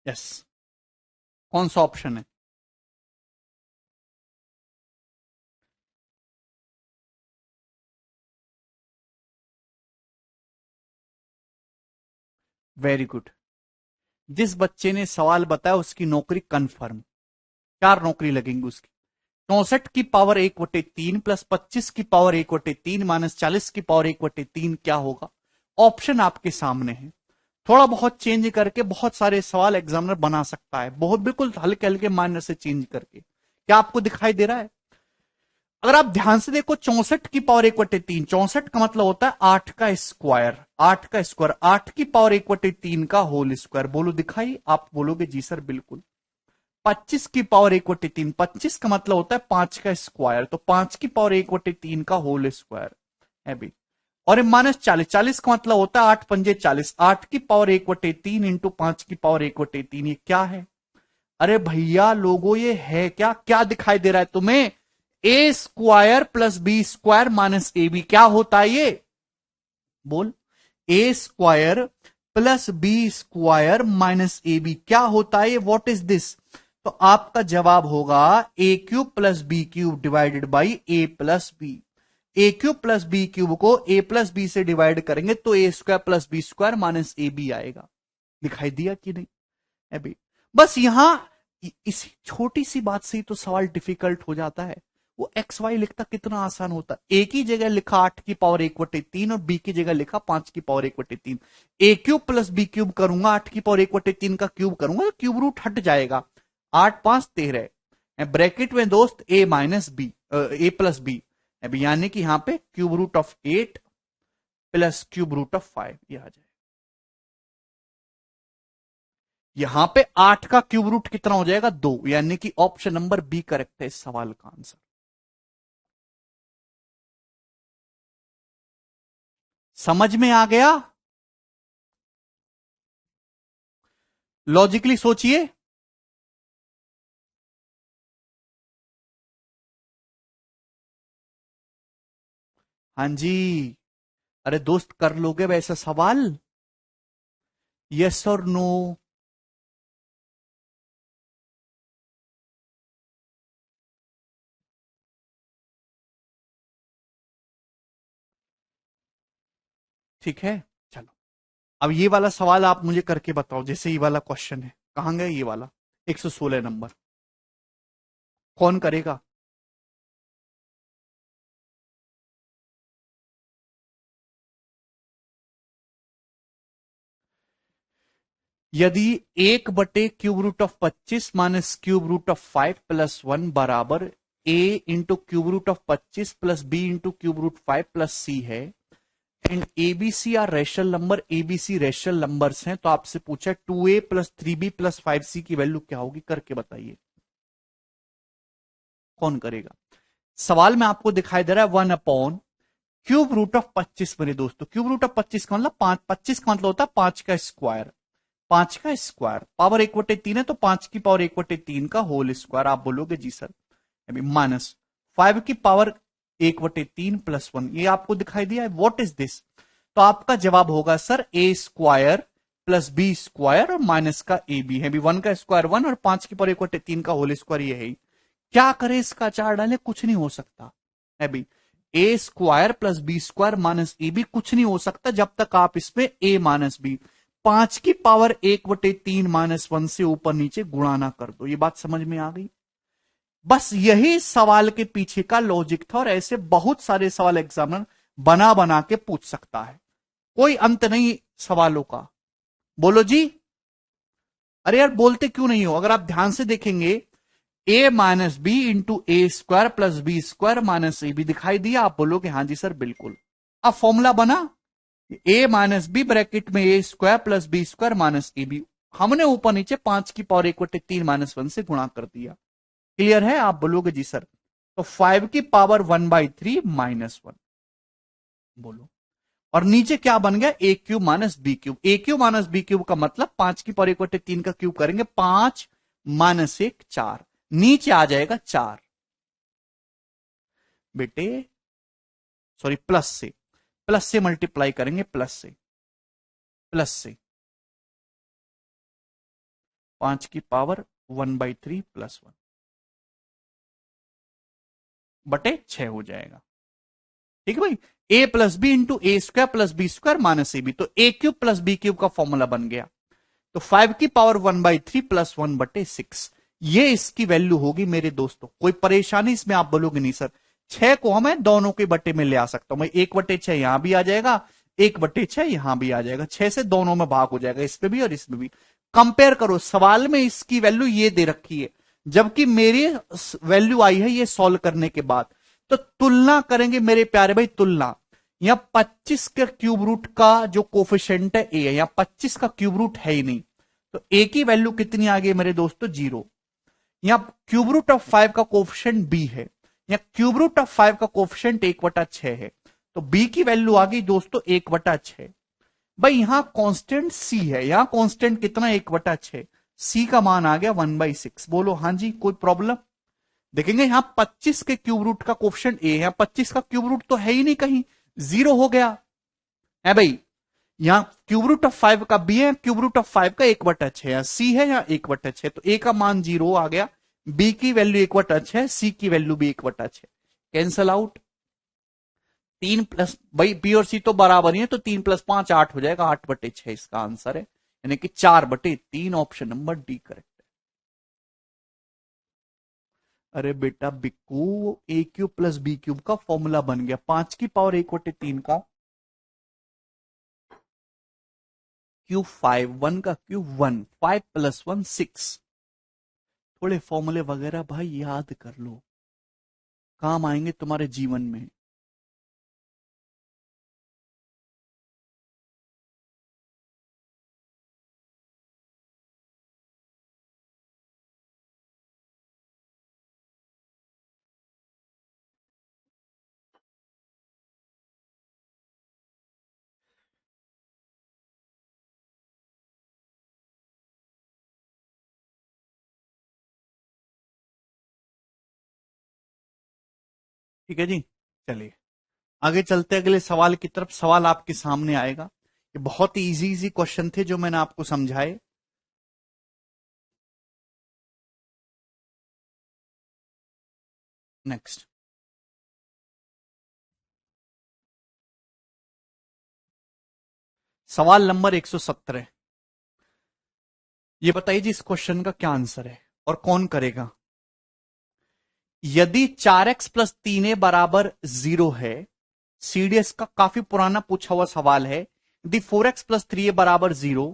यस कौन सा ऑप्शन है वेरी गुड जिस बच्चे ने सवाल बताया उसकी नौकरी कंफर्म 4 नौकरी लगेंगी उसकी 64 की पावर 1/3 प्लस 25 की पावर 1/3 माइनस 40 की पावर 1/3 क्या होगा ऑप्शन आपके सामने है थोड़ा बहुत चेंज करके बहुत सारे सवाल एग्जामिनर बना सकता है बहुत बिल्कुल हल्के हल्के माइनर से चेंज करके क्या आपको दिखाई दे रहा है अगर आप ध्यान से देखो 64 की पावर 1/3 64 का मतलब होता है 8 का स्क्वायर 8 की पावर 1/3 का होल स्क्वायर बोलो दिखाई आप बोलोगे जी सर बिल्कुल 25 की पावर 1/3 25 का मतलब होता है 5 का स्क्वायर तो 5 की पावर 1/3 का होल स्क्वायर है भी और ये माइनस 40 का मतलब होता है 8 पंजे 40 8 की पावर 1/3 इंटू 5 की पावर 1/3 ये क्या है अरे भैया लोगों ये है क्या क्या दिखाई दे रहा है तुम्हें A square plus B square minus A B क्या होता है ये बोल A square plus B square minus A B क्या होता है ये व्हाट इज दिस तो आपका जवाब होगा A cube plus B cube divided by A plus B A cube plus B cube को ए प्लस बी से डिवाइड करेंगे तो A square plus B square minus A B आएगा दिखाई दिया कि नहीं अभी बस यहां इसी छोटी सी बात से ही तो सवाल डिफिकल्ट हो जाता है वो एक्स वाई लिखता कितना आसान होता ए की जगह लिखा 8 की पावर 1/3 और बी की जगह लिखा 5 की पावर 1/3 ए क्यूब प्लस बी क्यूब करूंगा 8 की पावर 1/3 का क्यूब करूंगा तो क्यूब रूट हट जाएगा 8 5 13 ब्रैकेट में दोस्त a minus B a plus b अभी यानी कि यहां पे cube root of 8 plus cube root of 5 ये आ जाए यहां पे 8 का क्यूब रूट कितना हो जाएगा 2 यानी कि ऑप्शन नंबर बी करेक्ट है इस सवाल का आंसर समझ में आ गया लॉजिकली सोचिए हाँ जी अरे दोस्त कर लोगे वैसा सवाल यस और नो ठीक है चलो अब ये वाला सवाल आप मुझे करके बताओ जैसे ये वाला क्वेश्चन है कहां गया ये वाला 116 नंबर कौन करेगा यदि 1/क्यूब root of 25 minus cube root of 5 + 1 बराबर a into cube root of 25 plus B into cube root 5 + c है, and ABC are rational number, ABC rational numbers हैं, तो आपसे पूछा 2a + 3b + 5c की वैल्यू क्या होगी, करके बताइए। कौन करेगा? सवाल में आपको दिखाई दे रहा है 1/क्यूब रूट ऑफ 25 मेरे दोस्तों। क्यूब रूट ऑफ 25 का मतलब 5, 25 का मतलब होता है 5 का स्क्वायर, 5 का स्क्वायर, पावर 1/3 है तो 5 की पावर 1/3 का होल स्क्वायर। आप बोलोगे जी सर, माइनस 5 की पावर 1/3 + 1, ये आपको दिखाई दिया है। What is this? तो आपका जवाब होगा sir a square plus B square और माइनस का ए बी है। 1 का स्क्वायर 1 और 5 की पावर 1/3 का होल स्क्वायर ये है। क्या करे, इसका चार डाले, कुछ नहीं हो सकता है भाई। A square plus B square minus A B कुछ नहीं हो सकता जब तक आप इसमें a माइनस बी 5 की पावर 1/3 -1 से ऊपर नीचे गुणा ना कर दो। ये बात समझ में आ गई? बस यही सवाल के पीछे का लॉजिक था, और ऐसे बहुत सारे सवाल एग्जामिनर बना बना के पूछ सकता है, कोई अंत नहीं सवालों का। बोलो जी। अरे यार बोलते क्यों नहीं हो? अगर आप ध्यान से देखेंगे a minus B into A square plus B square minus A B दिखाई दिया, आप बोलोगे हाँ जी सर बिल्कुल। अब फॉर्मूला बना a माइनस बी ब्रैकेट में A square plus B square minus A B, हमने ऊपर नीचे 5 की पावर 1/3 -1 से गुणा कर दिया। क्लियर है? आप बोलोगे जी सर। तो 5 की पावर 1/3 -1, बोलो। और नीचे क्या बन गया? ए क्यूब माइनस बी क्यूब। ए क्यूब माइनस बी क्यूब का मतलब 5 की पावर 1/3 का क्यूब करेंगे, 5 - 1 4, नीचे आ जाएगा 4 बेटे, सॉरी प्लस से मल्टीप्लाई करेंगे, प्लस से 5 की पावर 1/3 +1 बटे 6 हो जाएगा। ठीक है भाई, a plus B into A square plus B square minus A b, तो a cube plus B cube का फॉर्मूला बन गया। तो 5 की पावर 1/3 +1 बटे 6, ये इसकी वैल्यू होगी मेरे दोस्तों। कोई परेशानी इसमें? आप बोलोगे नहीं सर, 6 को हमें दोनों के बटे में ले आ सकता हूं मैं, 1/6 यहां भी आ जाएगा, 1/6 यहां भी आ जाएगा, 6 से दोनों में भाग हो जाएगा, इसमें भी और इसमें भी। कंपेयर करो, सवाल में इसकी वैल्यू ये दे रखी है, जबकि मेरी वैल्यू आई है ये सॉल्व करने के बाद। तो तुलना करेंगे मेरे प्यारे भाई, तुलना। यहां 25 के क्यूब रूट का जो कोफिशिएंट है ए है, यहां 25 का क्यूब रूट है ही नहीं, तो ए की वैल्यू कितनी आ गई मेरे दोस्तों? 0। यहां क्यूब रूट ऑफ 5 का कोफिशिएंट बी है, यहां क्यूब रूट ऑफ 5 का कोफिशिएंट 1/6 है, तो बी की वैल्यू आ गई दोस्तों 1/6। भाई यहां कांस्टेंट सी है, यहां कांस्टेंट कितना? 1/6, सी का मान आ गया 1/6। बोलो हाँ जी, कोई प्रॉब्लम? देखेंगे यहां 25 के क्यूब रूट का कोफिशिएंट ए है, यहां 25 का क्यूब रूट तो है ही नहीं कहीं, 0 हो गया है भाई। यहां क्यूब रूट ऑफ 5 का बी है, क्यूब रूट ऑफ 5 का 1/6, सी है यहां 1/6, तो ए का मान 0 आ गया, बी की वैल्यू 1/6, सी की वैल्यू भी 1/6, कैंसल आउट। 3 प्लस, भाई बी और सी तो बराबर ही है, तो 3 + 5 8 हो जाएगा, 8/6 इसका आंसर है, यानी कि 4/3, ऑप्शन नंबर डी करेक्ट है। अरे बेटा बिक्कू, ए क्यूब प्लस बी क्यूब का फॉर्मूला बन गया, 5 की पावर 1/3 का क्यूब 5, 1 का क्यूब 1, 5 + 1 6। थोड़े फॉर्मूले वगैरह भाई याद कर लो, काम आएंगे तुम्हारे जीवन में। ठीक है जी, चलिए आगे चलते अगले सवाल की तरफ। सवाल आपके सामने आएगा, ये बहुत ही इजी इजी क्वेश्चन थे जो मैंने आपको समझाए। नेक्स्ट सवाल नंबर 117, ये बताइए जी इस क्वेश्चन का क्या आंसर है और कौन करेगा। यदि 4x + 3a बराबर 0 है, सीडीएस का काफी पुराना पूछा हुआ सवाल है। यदि 4x + 3a बराबर 0,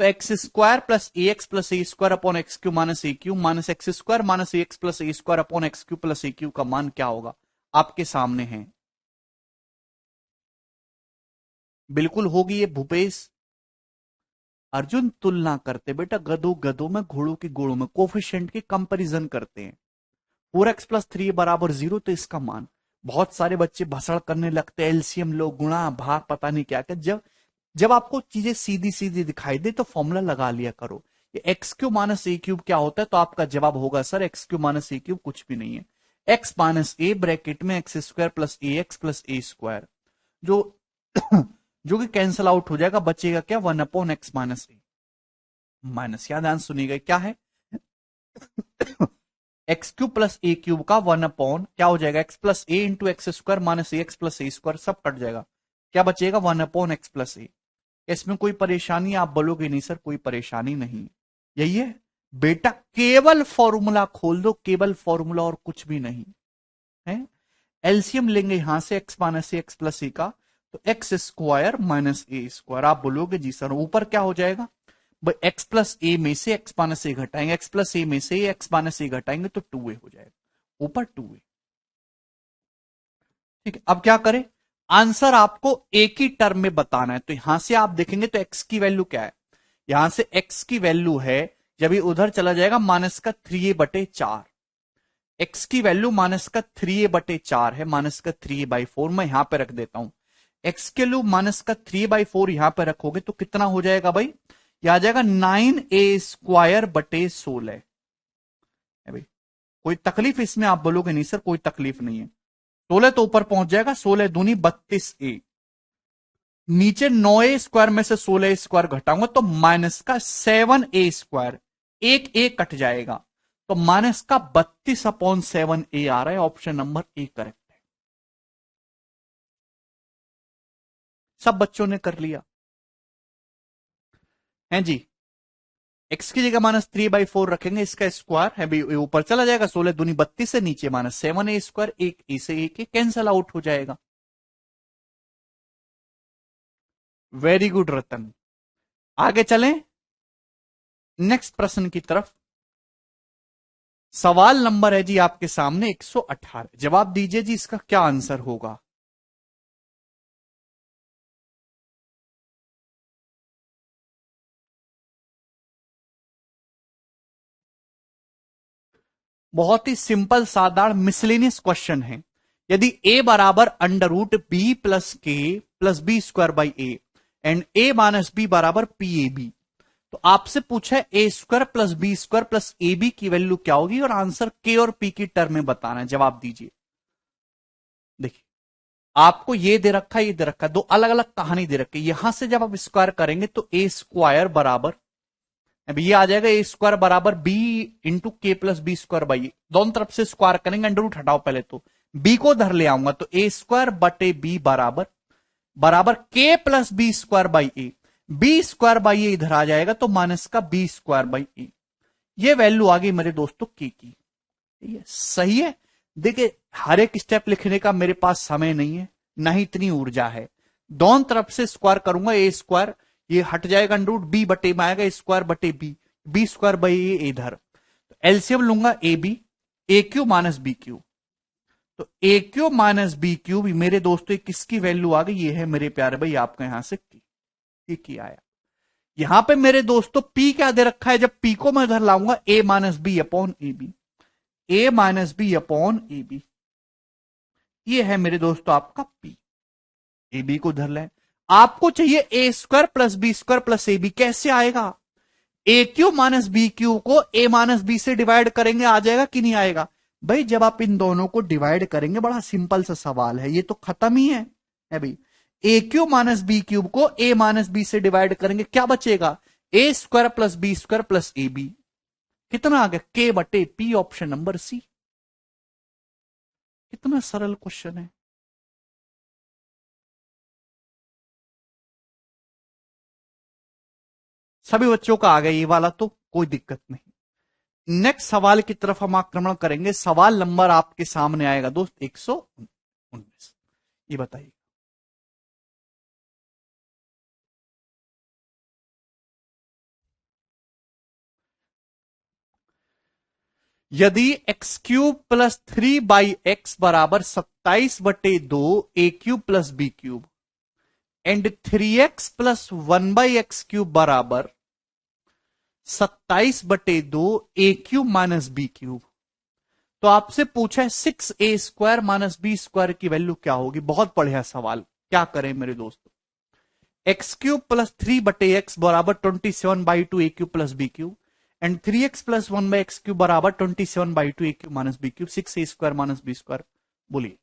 तो x square plus A X plus A square upon X Q minus X square minus A X plus A square upon X Q plus A Q का मान क्या होगा? आपके सामने है, बिल्कुल होगी ये भूपेश। अर्जुन तुलना करते बेटा, गधों गधों में घोड़ों के घोड़ों में कोफिशिएंट की कंपैरिजन करते हैं। 4x+3 बराबर 0, तो इसका मान, बहुत सारे बच्चे भसड़ करने लगते हैं, एलसीएम लो, गुणा भाग पता नहीं क्या क्या। जब जब आपको चीजें सीधी सीधी दिखाई दे तो फॉर्मूला लगा लिया करो। ये एक्स क्यू माइनस ए क्यूब क्या होता है? तो आपका जवाब होगा सर एक्स क्यू माइनस ए क्यूब कुछ भी नहीं है, एक्स माइनस ए ब्रैकेट में x square plus A X plus A square, जो जो कि कैंसल आउट हो जाएगा, बचेगा क्या? 1/x माइनस ए माइनस, याद ध्यान सुनिएगा क्या है? एक्स क्यूब प्लस ए क्यूब का 1 क्या हो जाएगा? X plus A into x square minus A X plus A square, सब कट जाएगा, क्या बचेगा? 1/x प्लस ए। इसमें कोई परेशानी? आप बोलोगे नहीं सर कोई परेशानी नहीं, यही है बेटा, केवल फॉर्मूला खोल दो, केवल फॉर्मूला और कुछ भी नहीं है। एलसीएम लेंगे यहां से X minus A X plus ए का, तो एक्स स्क्वायर माइनस ए स्क्वायर। आप बोलोगे जी सर ऊपर क्या हो जाएगा? भाई एक्स प्लस ए में से एक्स माइनस ए घटाएंगे, एक्स प्लस ए में से एक्स माइनस ए घटाएंगे तो 2a हो जाएगा, ऊपर 2a। ठीक है, अब क्या करें? आंसर आपको एक ही टर्म में बताना है, तो यहां से आप देखेंगे तो एक्स की वैल्यू क्या है? यहां से एक्स की वैल्यू है, जब ये उधर चला जाएगा माइनस का 3a/4, एक्स की वैल्यू माइनस का 3a/4 है, माइनस का 3a/4 मैं यहां पे रख देता हूं। एक्स के वैल्यू माइनस का 3a/4 यहां पे रखोगे तो कितना हो जाएगा भाई? यह आ जाएगा 9a² / 16 है भाई। कोई तकलीफ इसमें? आप बोलोगे नहीं सर कोई तकलीफ नहीं है, 16 तो ऊपर पहुंच जाएगा, 16 दूनी 32a, नीचे 9a² में से 16a² घटाऊंगा तो माइनस का 7a², एक ए कट जाएगा, तो माइनस का 32/7a आ रहा है, ऑप्शन नंबर ए करेक्ट है। सब बच्चों ने कर लिया है जी। एक्स की जगह -3/4 रखेंगे, इसका स्क्वायर है भाई, ऊपर चला जाएगा, 16 दूनी 32 से नीचे -7a², एक ए से एक कैंसल आउट हो जाएगा। वेरी गुड रतन, आगे चलें नेक्स्ट प्रश्न की तरफ। सवाल नंबर है जी आपके सामने 118, जवाब दीजिए जी इसका क्या आंसर होगा? बहुत ही सिंपल साधारण मिसलेनियस क्वेश्चन है। यदि a बराबर √b plus k plus B square by a and a minus b बराबर PAB, तो आपसे पूछा है a² plus B square plus AB की वैल्यू क्या होगी, और आंसर k और p की टर्म में बताना है। जवाब दीजिए। देखिए आपको ये दे रखा है, ये दे रखा है, दो अलग अलग कहानी दे रखी है। यहां से जब आप स्क्वायर करेंगे तो a² बराबर, अब ये आ जाएगा a² बराबर b इंटू के प्लस बी स्क्वायर बाई, दोनों तरफ से स्क्वायर करेंगे, अंडर रूट हटाओ पहले, तो b को धर ले आऊंगा तो a²/b बराबर बराबर k plus B square by a, b² इधर आ जाएगा तो माइनस का b²/a। ये वैल्यू आ गई मेरे दोस्तों के की। ठीक है, सही है। देखिए हर एक स्टेप लिखने का मेरे पास समय नहीं है, ना ही इतनी ऊर्जा है। दोनों तरफ से स्क्वायर करूंगा, a², ये हट जाएगा, अंडर रूट b बटे में आएगा a²/b, b²/a इधर, तो एलसीएम लूंगा ab, a³ माइनस b³, तो a³ माइनस b³ मेरे दोस्तों किसकी वैल्यू आ गई? ये है मेरे प्यारे भाई आपका यहां से की आया। यहां पे मेरे दोस्तों p क्या दे रखा है? जब p को मैं इधर लाऊंगा a minus b upon a b, a minus b upon a B, ये है मेरे दोस्तों आपका p। ए बी को धर लें, आपको चाहिए a² plus b² plus A B, कैसे आएगा? a³ माइनस b³ को a माइनस बी से डिवाइड करेंगे, आ जाएगा कि नहीं आएगा? भाई जब आप इन दोनों को डिवाइड करेंगे, बड़ा सिंपल सा सवाल है, ये तो खत्म ही है भाई। a³ माइनस b³ को a माइनस बी से डिवाइड करेंगे, क्या बचेगा? a² plus b² plus A B, कितना आ गया? k/p, option number C. कितना सरल क्वेश्चन है। सभी बच्चों का आ गया ये वाला, तो कोई दिक्कत नहीं। नेक्स्ट सवाल की तरफ हम आक्रमण करेंगे। सवाल नंबर आपके सामने आएगा दोस्त 119, ये बताइए। यदि एक्स क्यूब प्लस 3/x बराबर 27/2 A cube plus B cube and 3x plus 1/x cube बराबर 27/2 A cube minus B cube, तो आपसे पूछा है 6a² माइनस बी स्क्वायर की वैल्यू क्या होगी। बहुत बढ़िया सवाल। क्या करें मेरे दोस्तों, एक्स क्यूब प्लस 3/x बराबर 27/2 A cube plus B cube and 3x plus 1/x cube बराबर 27/2 A cube minus B cube, 6a² minus B square. बोलिए।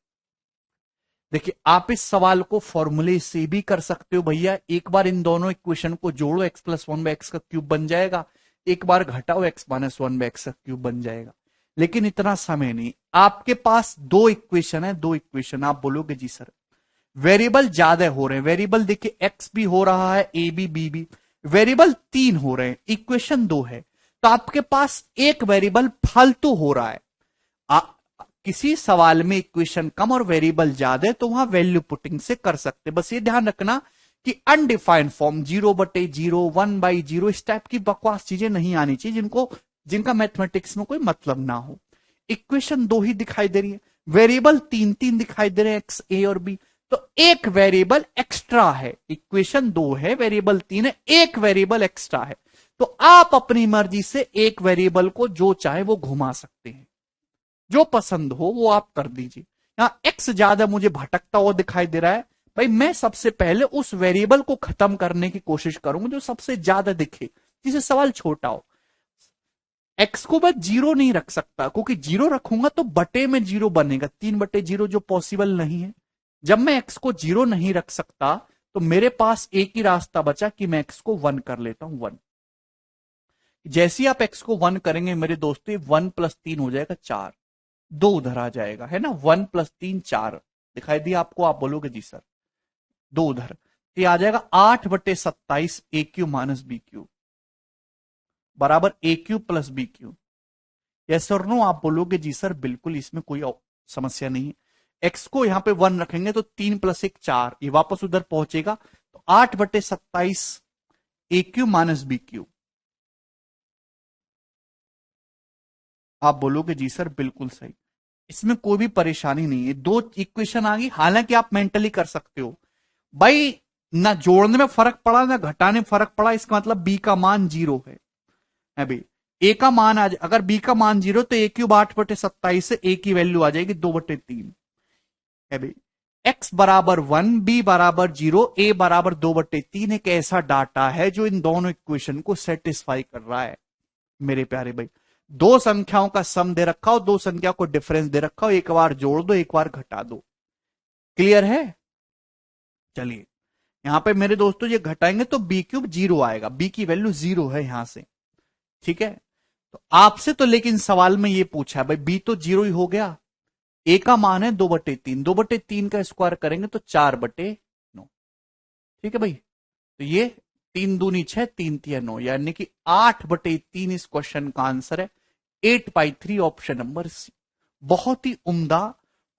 देखिए, आप इस सवाल को फॉर्मूले से भी कर सकते हो भैया। एक बार इन दोनों इक्वेशन को जोड़ो, x प्लस 1/x का क्यूब बन जाएगा। एक बार घटाओ, x माइनस 1/x का क्यूब बन जाएगा। लेकिन इतना समय नहीं, आपके पास दो इक्वेशन है, दो इक्वेशन। आप बोलोगे जी सर वेरिएबल ज्यादा हो रहे हैं। वेरिएबल देखिए, x भी हो रहा है, a भी, b भी। वेरिएबल 3 हो रहे हैं, इक्वेशन 2 है, तो आपके पास एक वेरिएबल फालतू हो रहा है। किसी सवाल में इक्वेशन कम और वेरिएबल ज्यादा है तो वहां वैल्यू पुटिंग से कर सकते। बस ये ध्यान रखना कि अनडिफाइंड फॉर्म 0/0, 1/0, इस टाइप की बकवास चीजें नहीं आनी चाहिए जिनका मैथमेटिक्स में कोई मतलब ना हो। इक्वेशन 2 ही दिखाई दे रही है, वेरिएबल 3 दिखाई दे रहे हैं, एक्स, ए और बी, तो एक वेरिएबल एक्स्ट्रा है। इक्वेशन 2 है, वेरिएबल 3 है, एक वेरिएबल एक्स्ट्रा है। तो आप अपनी मर्जी से एक वेरिएबल को जो चाहे वो घुमा सकते हैं, जो पसंद हो वो आप कर दीजिए। यहां एक्स ज्यादा मुझे भटकता हुआ दिखाई दे रहा है, भाई मैं सबसे पहले उस वेरिएबल को खत्म करने की कोशिश करूंगा जो सबसे ज्यादा दिखे, जिसे सवाल छोटा हो। एक्स को मैं 0 नहीं रख सकता, क्योंकि 0 रखूंगा तो बटे में 0 बनेगा, 3/0, जो पॉसिबल नहीं है। जब मैं एक्स को 0 नहीं रख सकता तो मेरे पास एक ही रास्ता बचा कि मैं एक्स को 1 कर लेता हूं, 1। जैसे ही आप एक्स को 1 करेंगे मेरे दोस्तों, 1 + 3 हो जाएगा 4, 2 उधर आ जाएगा, है ना। 1 + 3 4 दिखाई दिया आपको। आप बोलोगे जी सर 2 उधर, तो ये आ जाएगा 8/27 A cube minus B cube बराबर A cube plus B cube. Yes और नो? आप बोलोगे जी सर बिल्कुल, इसमें कोई समस्या नहीं है। एक्स को यहां पे 1 रखेंगे तो 3 + 1 4, ये वापस उधर पहुंचेगा, तो 8/27 A cube minus B cube. आप बोलोगे जी सर बिल्कुल सही, इसमें कोई भी परेशानी नहीं है। 2 इक्वेशन आ गई, हालांकि आप मेंटली कर सकते हो भाई, ना जोड़ने में फर्क पड़ा ना घटाने में फर्क पड़ा, इसका मतलब बी का मान 0 है अभी। ए का मान आज, अगर बी का मान 0 तो ए क्यूब 8/27 से ए की वैल्यू आ जाएगी 2/3 अभी। एक्स बराबर 1, बी बराबर 0, ए बराबर 2/3 एक ऐसा डाटा है जो इन दोनों इक्वेशन को सेटिस्फाई कर रहा है मेरे प्यारे भाई। दो संख्याओं का सम दे रखा हो, दो संख्या को डिफरेंस दे रखा हो, एक बार जोड़ दो, एक बार घटा दो। क्लियर है? चलिए, यहां पे मेरे दोस्तों ये घटाएंगे तो बी क्यूब 0 आएगा, बी की वैल्यू 0 है यहां से, ठीक है। तो आपसे तो लेकिन सवाल में ये पूछा है भाई, बी तो 0 ही हो गया, ए का मान है 2/3, 2/3 का स्क्वायर करेंगे तो 4/9, ठीक है भाई। तो ये 3 दूनी 6, 3 तिया 9, यानी कि 8/3 इस क्वेश्चन का आंसर है। 8/3 ऑप्शन नंबर सी। बहुत ही उम्दा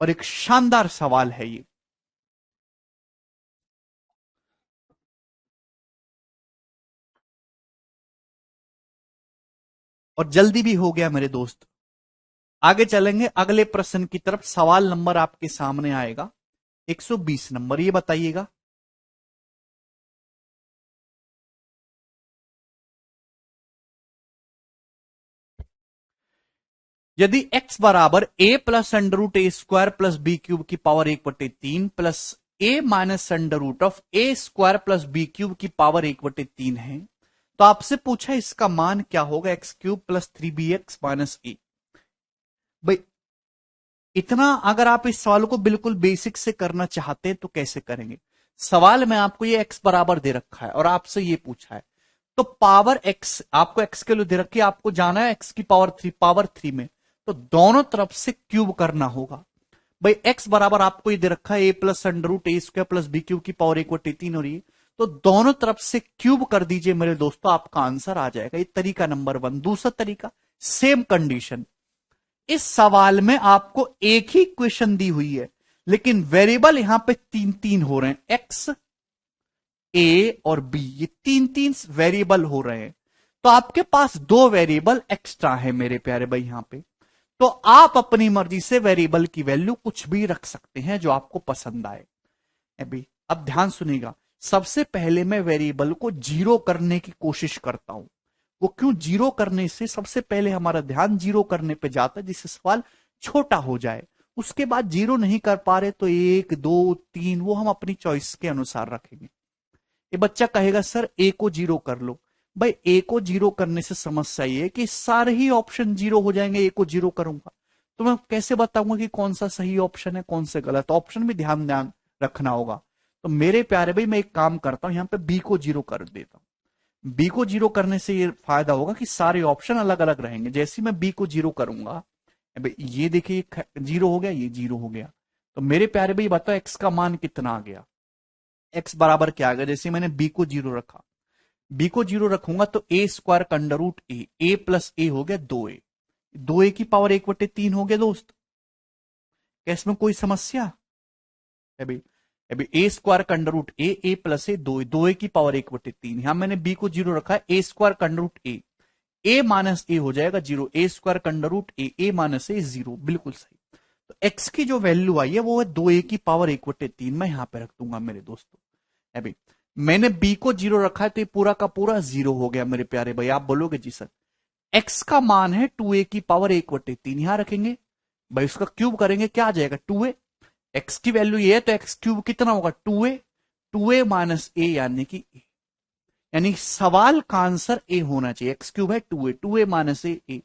और एक शानदार सवाल है ये। और जल्दी भी हो गया मेरे दोस्त। आगे चलेंगे अगले प्रश्न की तरफ। सवाल नंबर आपके सामने आएगा 120 नंबर। ये बताइएगा, यदि x बराबर a plus under root A square plus B cube की power 1/3 plus a minus under root of A square plus B cube की पावर 1/3 है, तो आपसे पूछा इसका मान क्या होगा, X cube plus 3bx minus A. भाई इतना अगर आप इस सवाल को बिल्कुल बेसिक से करना चाहते हैं तो कैसे करेंगे। सवाल में आपको ये x बराबर दे रखा है और आपसे ये पूछा है, तो पावर x आपको x के लिए दे रखी है, आपको जाना है x की पावर 3 में, तो दोनों तरफ से क्यूब करना होगा। भाई x बराबर आपको ये दे रखा है a plus under root A square plus B cube की पावर 1/3 हो रही है, तो दोनों तरफ से क्यूब कर दीजिए मेरे दोस्तों, आपका आंसर आ जाएगा। ये तरीका नंबर 1। दूसरा तरीका, सेम कंडीशन, इस सवाल में आपको एक ही इक्वेशन दी हुई है लेकिन वेरिएबल यहां पे 3 हो रहे हैं, एक्स, ए और बी, ये 3 वेरिएबल हो रहे हैं, तो आपके पास 2 वेरिएबल एक्स्ट्रा है मेरे प्यारे भाई यहां पे। तो आप अपनी मर्जी से वेरिएबल की वैल्यू कुछ भी रख सकते हैं जो आपको पसंद आए। अभी अब ध्यान सुनिएगा, सबसे पहले मैं वेरिएबल को जीरो करने की कोशिश करता हूं। वो क्यों? जीरो करने से सबसे पहले हमारा ध्यान जीरो करने पे जाता है जिससे सवाल छोटा हो जाए। उसके बाद जीरो नहीं कर पा रहे तो 1 2 3 वो हम अपनी चॉइस के अनुसार रखेंगे। ये बच्चा कहेगा सर ए को जीरो कर लो। भाई ए को जीरो करने से समस्या ये है कि सारे ही ऑप्शन जीरो हो जाएंगे। ए को जीरो करूंगा तो मैं कैसे बताऊंगा कि कौन सा सही ऑप्शन है कौन से गलत? ऑप्शन भी ध्यान ध्यान रखना होगा। तो मेरे प्यारे भाई मैं एक काम करता हूं, यहां पे बी को जीरो कर देता हूं। बी को जीरो करने से ये फायदा होगा कि सारे ऑप्शन अलग अलग रहेंगे। जैसे ही मैं बी को जीरो करूंगा, ये देखिए जीरो हो गया, ये जीरो हो गया। तो मेरे प्यारे भाई बताओ एक्स का मान कितना आ गया? एक्स बराबर क्या आ गया? जैसे मैंने बी को जीरो रखा, बी को जीरो रखूंगा तो ए स्क्वायर का अंडर रूट ए प्लस ए हो गया 2a। 2a की पावर 1/3 हो गया दोस्त। क्या इसमें कोई समस्या? अभी अभी ए स्क्वायर का अंडर रूट ए प्लस ए 2a की पावर 1/3। यहां मैंने बी को जीरो रखा है, ए स्क्वायर का अंडर रूट ए माइनस ए हो जाएगा 0। ए स्क्वायर का अंडर रूट ए माइनस ए 0, बिल्कुल सही। तो एक्स की जो वैल्यू आई है वो है 2a की पावर 1/3। मैं यहां पे रख दूंगा मेरे दोस्तों। अभी मैंने बी को जीरो रखा है तो ये पूरा का पूरा जीरो हो गया मेरे प्यारे भाई। आप बोलोगे जी सर एक्स का मान है 2a की पावर 1/3, यहां रखेंगे भाई, उसका क्यूब करेंगे क्या आ जाएगा 2a। एक्स की वैल्यू ये है तो एक्स क्यूब कितना होगा 2a माइनस ए यानी कि ए। यानी सवाल का आंसर ए होना चाहिए। एक्स क्यूब है 2a माइनस ए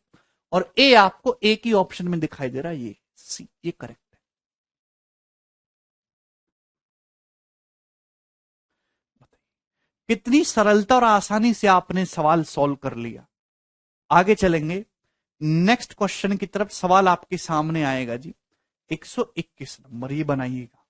और ए आपको ए की ऑप्शन में दिखाई दे रहा है, ये सी, ये करेक्ट है। कितनी सरलता और आसानी से आपने सवाल सॉल्व कर लिया। आगे चलेंगे नेक्स्ट क्वेश्चन की तरफ। सवाल आपके सामने आएगा जी 121 नंबर, ये बनाइएगा।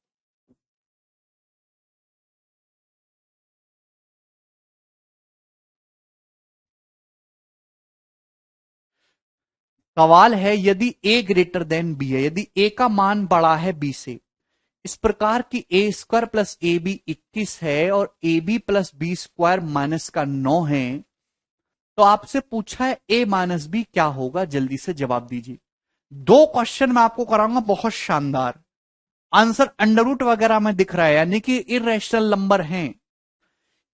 सवाल है यदि a ग्रेटर देन b है, यदि a का मान बड़ा है b से, इस प्रकार की a square plus A b 21 है और a B plus B square minus का 9 है, तो आपसे पूछा है ए माइनस बी क्या होगा? जल्दी से जवाब दीजिए। दो क्वेश्चन मैं आपको कराऊंगा बहुत शानदार। आंसर अंडर रूट वगैरह में दिख रहा है यानी कि इरेशनल नंबर हैं।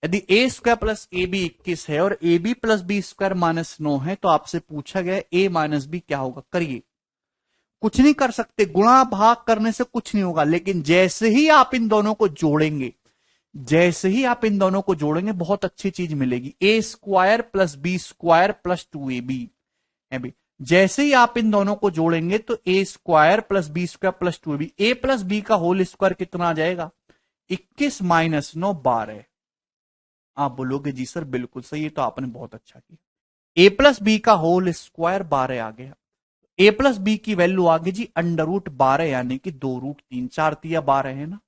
यदि a square plus A b 21 है और a B plus B square minus 9 है तो आपसे पूछा गया ए माइनस बी क्या होगा? करिए। कुछ नहीं कर सकते, गुणा भाग करने से कुछ नहीं होगा, लेकिन जैसे ही आप इन दोनों को जोड़ेंगे, जैसे ही आप इन दोनों को जोड़ेंगे बहुत अच्छी चीज मिलेगी। A square plus B square plus 2ab। जैसे ही आप इन दोनों को जोड़ेंगे तो A square plus B square plus 2ab, A plus B का होल स्क्वायर कितना आ जाएगा? 21 माइनस 9 12। आप बोलोगे जी सर बिल्कुल सही है, तो आपने बहुत अच्छा किया। ए प्लस बी का होल स्क्वायर 12 आ गया। ए प्लस बी की वैल्यू आ गई जी अंडर रूट 12 यानी कि 2√3। 4 तिया 12 है ना,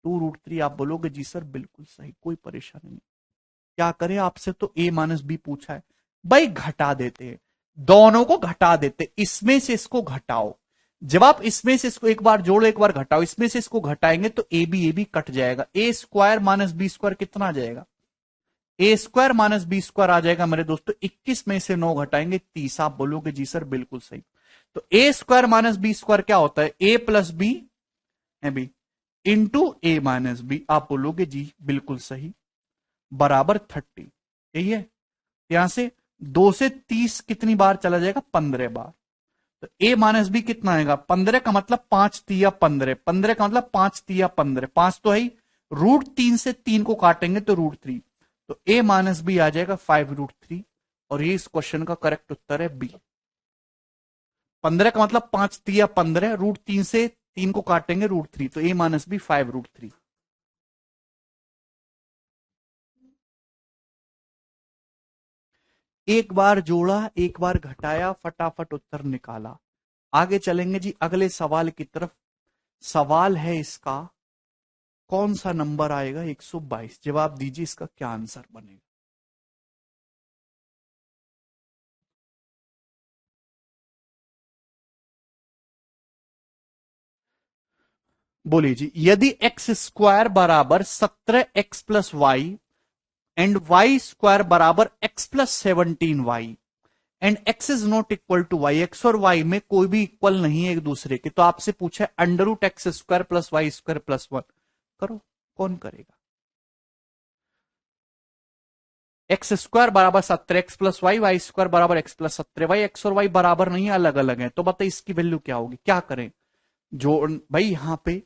2√3। आप बोलोगे जी सर बिल्कुल सही, कोई परेशानी नहीं। क्या करें आपसे तो ए माइनस बी पूछा है, भाई घटा देते हैं, दोनों को घटा देते, इसमें से इसको घटाओ। जब आप इसमें से इसको एक बार जोड़ो एक बार घटाओ, इसमें से इसको घटाएंगे तो ए बी कट जाएगा। ए स्क्वायर माइनस बी स्क्वायर कितना आ जाएगा? ए स्क्वायर माइनस बी स्क्वायर आ जाएगा मेरे दोस्तों 21 में से 9 घटाएंगे 30। आप बोलोगे जी सर बिल्कुल सही। तो A square minus B square क्या होता है? ए प्लस बी है B into A minus B. आप बोलोगे जी बिल्कुल सही, बराबर 30। यही है। यहां से 2 से 30 कितनी बार चला जाएगा? 15 बार। तो ए माइनस बी कितना आएगा? 15 का मतलब 5 तिया 15, 15 का मतलब 5 तिया 15, 5 तो है। √3 से 3 को काटेंगे तो √3, तो ए माइनस बी आ जाएगा 5√3। और ये इस क्वेश्चन का करेक्ट उत्तर है बी। 15 का मतलब 5 तिया 15, √3 से 3 को काटेंगे √3, तो ए माइनस बी 5√3। एक बार जोड़ा एक बार घटाया, फटाफट उत्तर निकाला। आगे चलेंगे जी अगले सवाल की तरफ। सवाल है इसका कौन सा नंबर आएगा? 122। जवाब दीजिए इसका क्या आंसर बनेगा? बोलिए जी। यदि एक्स स्क्वायर बराबर 17x plus y and y square बराबर x plus 17y and x is not equal to y, x और वाई में कोई भी इक्वल नहीं है एक दूसरे के, तो आपसे पूछा है under root x square plus Y square plus 1, करो, कौन करेगा? एक्स स्क्वायर बराबर 17x plus y, y square बराबर एक्स प्लस 17y, एक्स और वाई बराबर नहीं है, अलग अलग है, तो बताइए इसकी वैल्यू क्या होगी, क्या करें? जोड़ भाई, यहां पे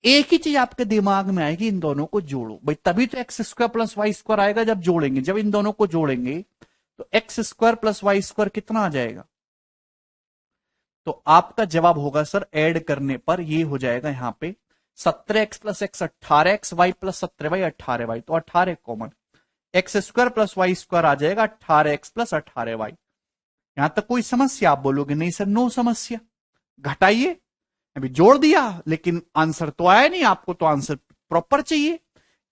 एक ही चीज आपके दिमाग में आएगी, इन दोनों को जोड़ो भाई, तभी तो x square plus Y square आएगा जब जोड़ेंगे, जब इन दोनों को जोड़ेंगे तो x square plus Y square कितना आ जाएगा? तो आपका जवाब होगा सर ऐड करने पर ये हो जाएगा यहां पे 17x plus x 18x, Y plus 17y 18y, तो 18 common, X square plus Y square आ जाएगा 18x प्लस 18y। यहां तक कोई समस्या? आप बोलोगे नहीं सर नो समस्या, घटाइए, अभी जोड़ दिया लेकिन आंसर तो आया नहीं, आपको तो आंसर प्रॉपर चाहिए,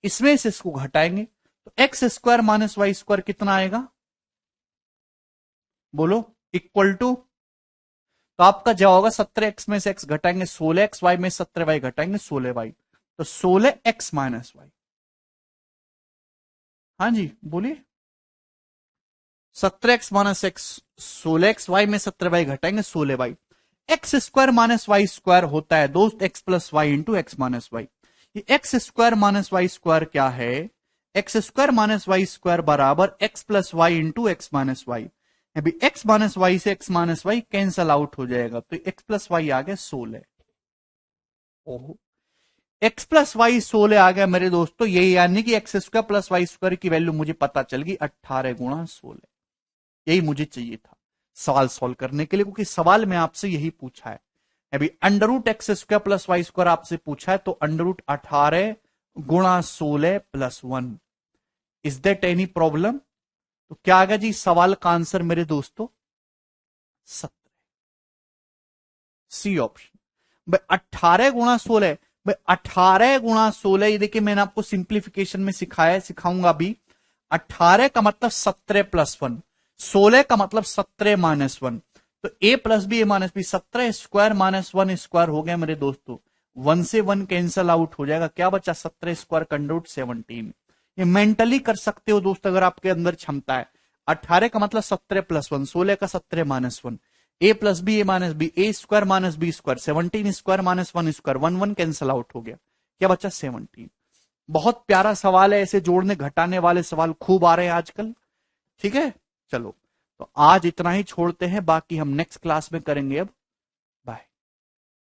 इसमें से इसको घटाएंगे तो x square minus Y square कितना आएगा, बोलो, इक्वल टू, तो आपका जवाब होगा 17x में से x घटाएंगे 16x, वाई में 17y घटाएंगे 16y, तो 16x माइनस वाई। हाँ जी बोलिए, 17x minus x 16x, Y में 17y घटाएंगे 16y, X square minus Y square होता है दोस्त X plus Y into X minus Y. ये X square minus Y square क्या है? X square minus Y square बराबर x plus Y into X minus Y. अभी X minus Y से X minus Y cancel out हो जाएगा, तो x plus Y आ गया 16। ओहो, एक्स प्लस वाई 16 आ गया मेरे दोस्तों, यही यानी कि x square plus Y square की वैल्यू मुझे पता चल गई 18 गुणा 16, यही मुझे चाहिए था सवाल सॉल्व करने के लिए, क्योंकि सवाल में आपसे यही पूछा है। अभी under root x square plus Y square आपसे पूछा है, तो अंडर रूट 18 गुणा 16 plus 1, is that any problem? तो क्या आ गया जी सवाल का आंसर मेरे दोस्तों? 17, सी ऑप्शन। भाई 18 गुणा 16, भाई 18 गुणा 16, ये देखिए मैंने आपको सिंप्लीफिकेशन में सिखाया, सिखाऊंगा अभी। 18 का मतलब 17 प्लस 1, 16 का मतलब 17 माइनस 1, तो A plus B A minus B, 17 square minus 1 square हो गया मेरे दोस्तों, 1 से 1 कैंसल आउट हो जाएगा, क्या बचा 17 स्क्वायर कंडूट 17। ये मेंटली कर सकते हो दोस्त अगर आपके अंदर क्षमता है। 18 का मतलब 17 प्लस 1, 16 का 17 minus 1, A plus B A minus B, A square minus B square, 17 square minus 1 square, 1 1 cancel out हो गया, क्या बचा 17। बहुत प्यारा सवाल है, ऐसे जोड़ने घटाने वाले सवाल खूब आ रहे हैं आजकल। ठीक है, चलो तो आज इतना ही छोड़ते हैं, बाकी हम नेक्स्ट क्लास में करेंगे अब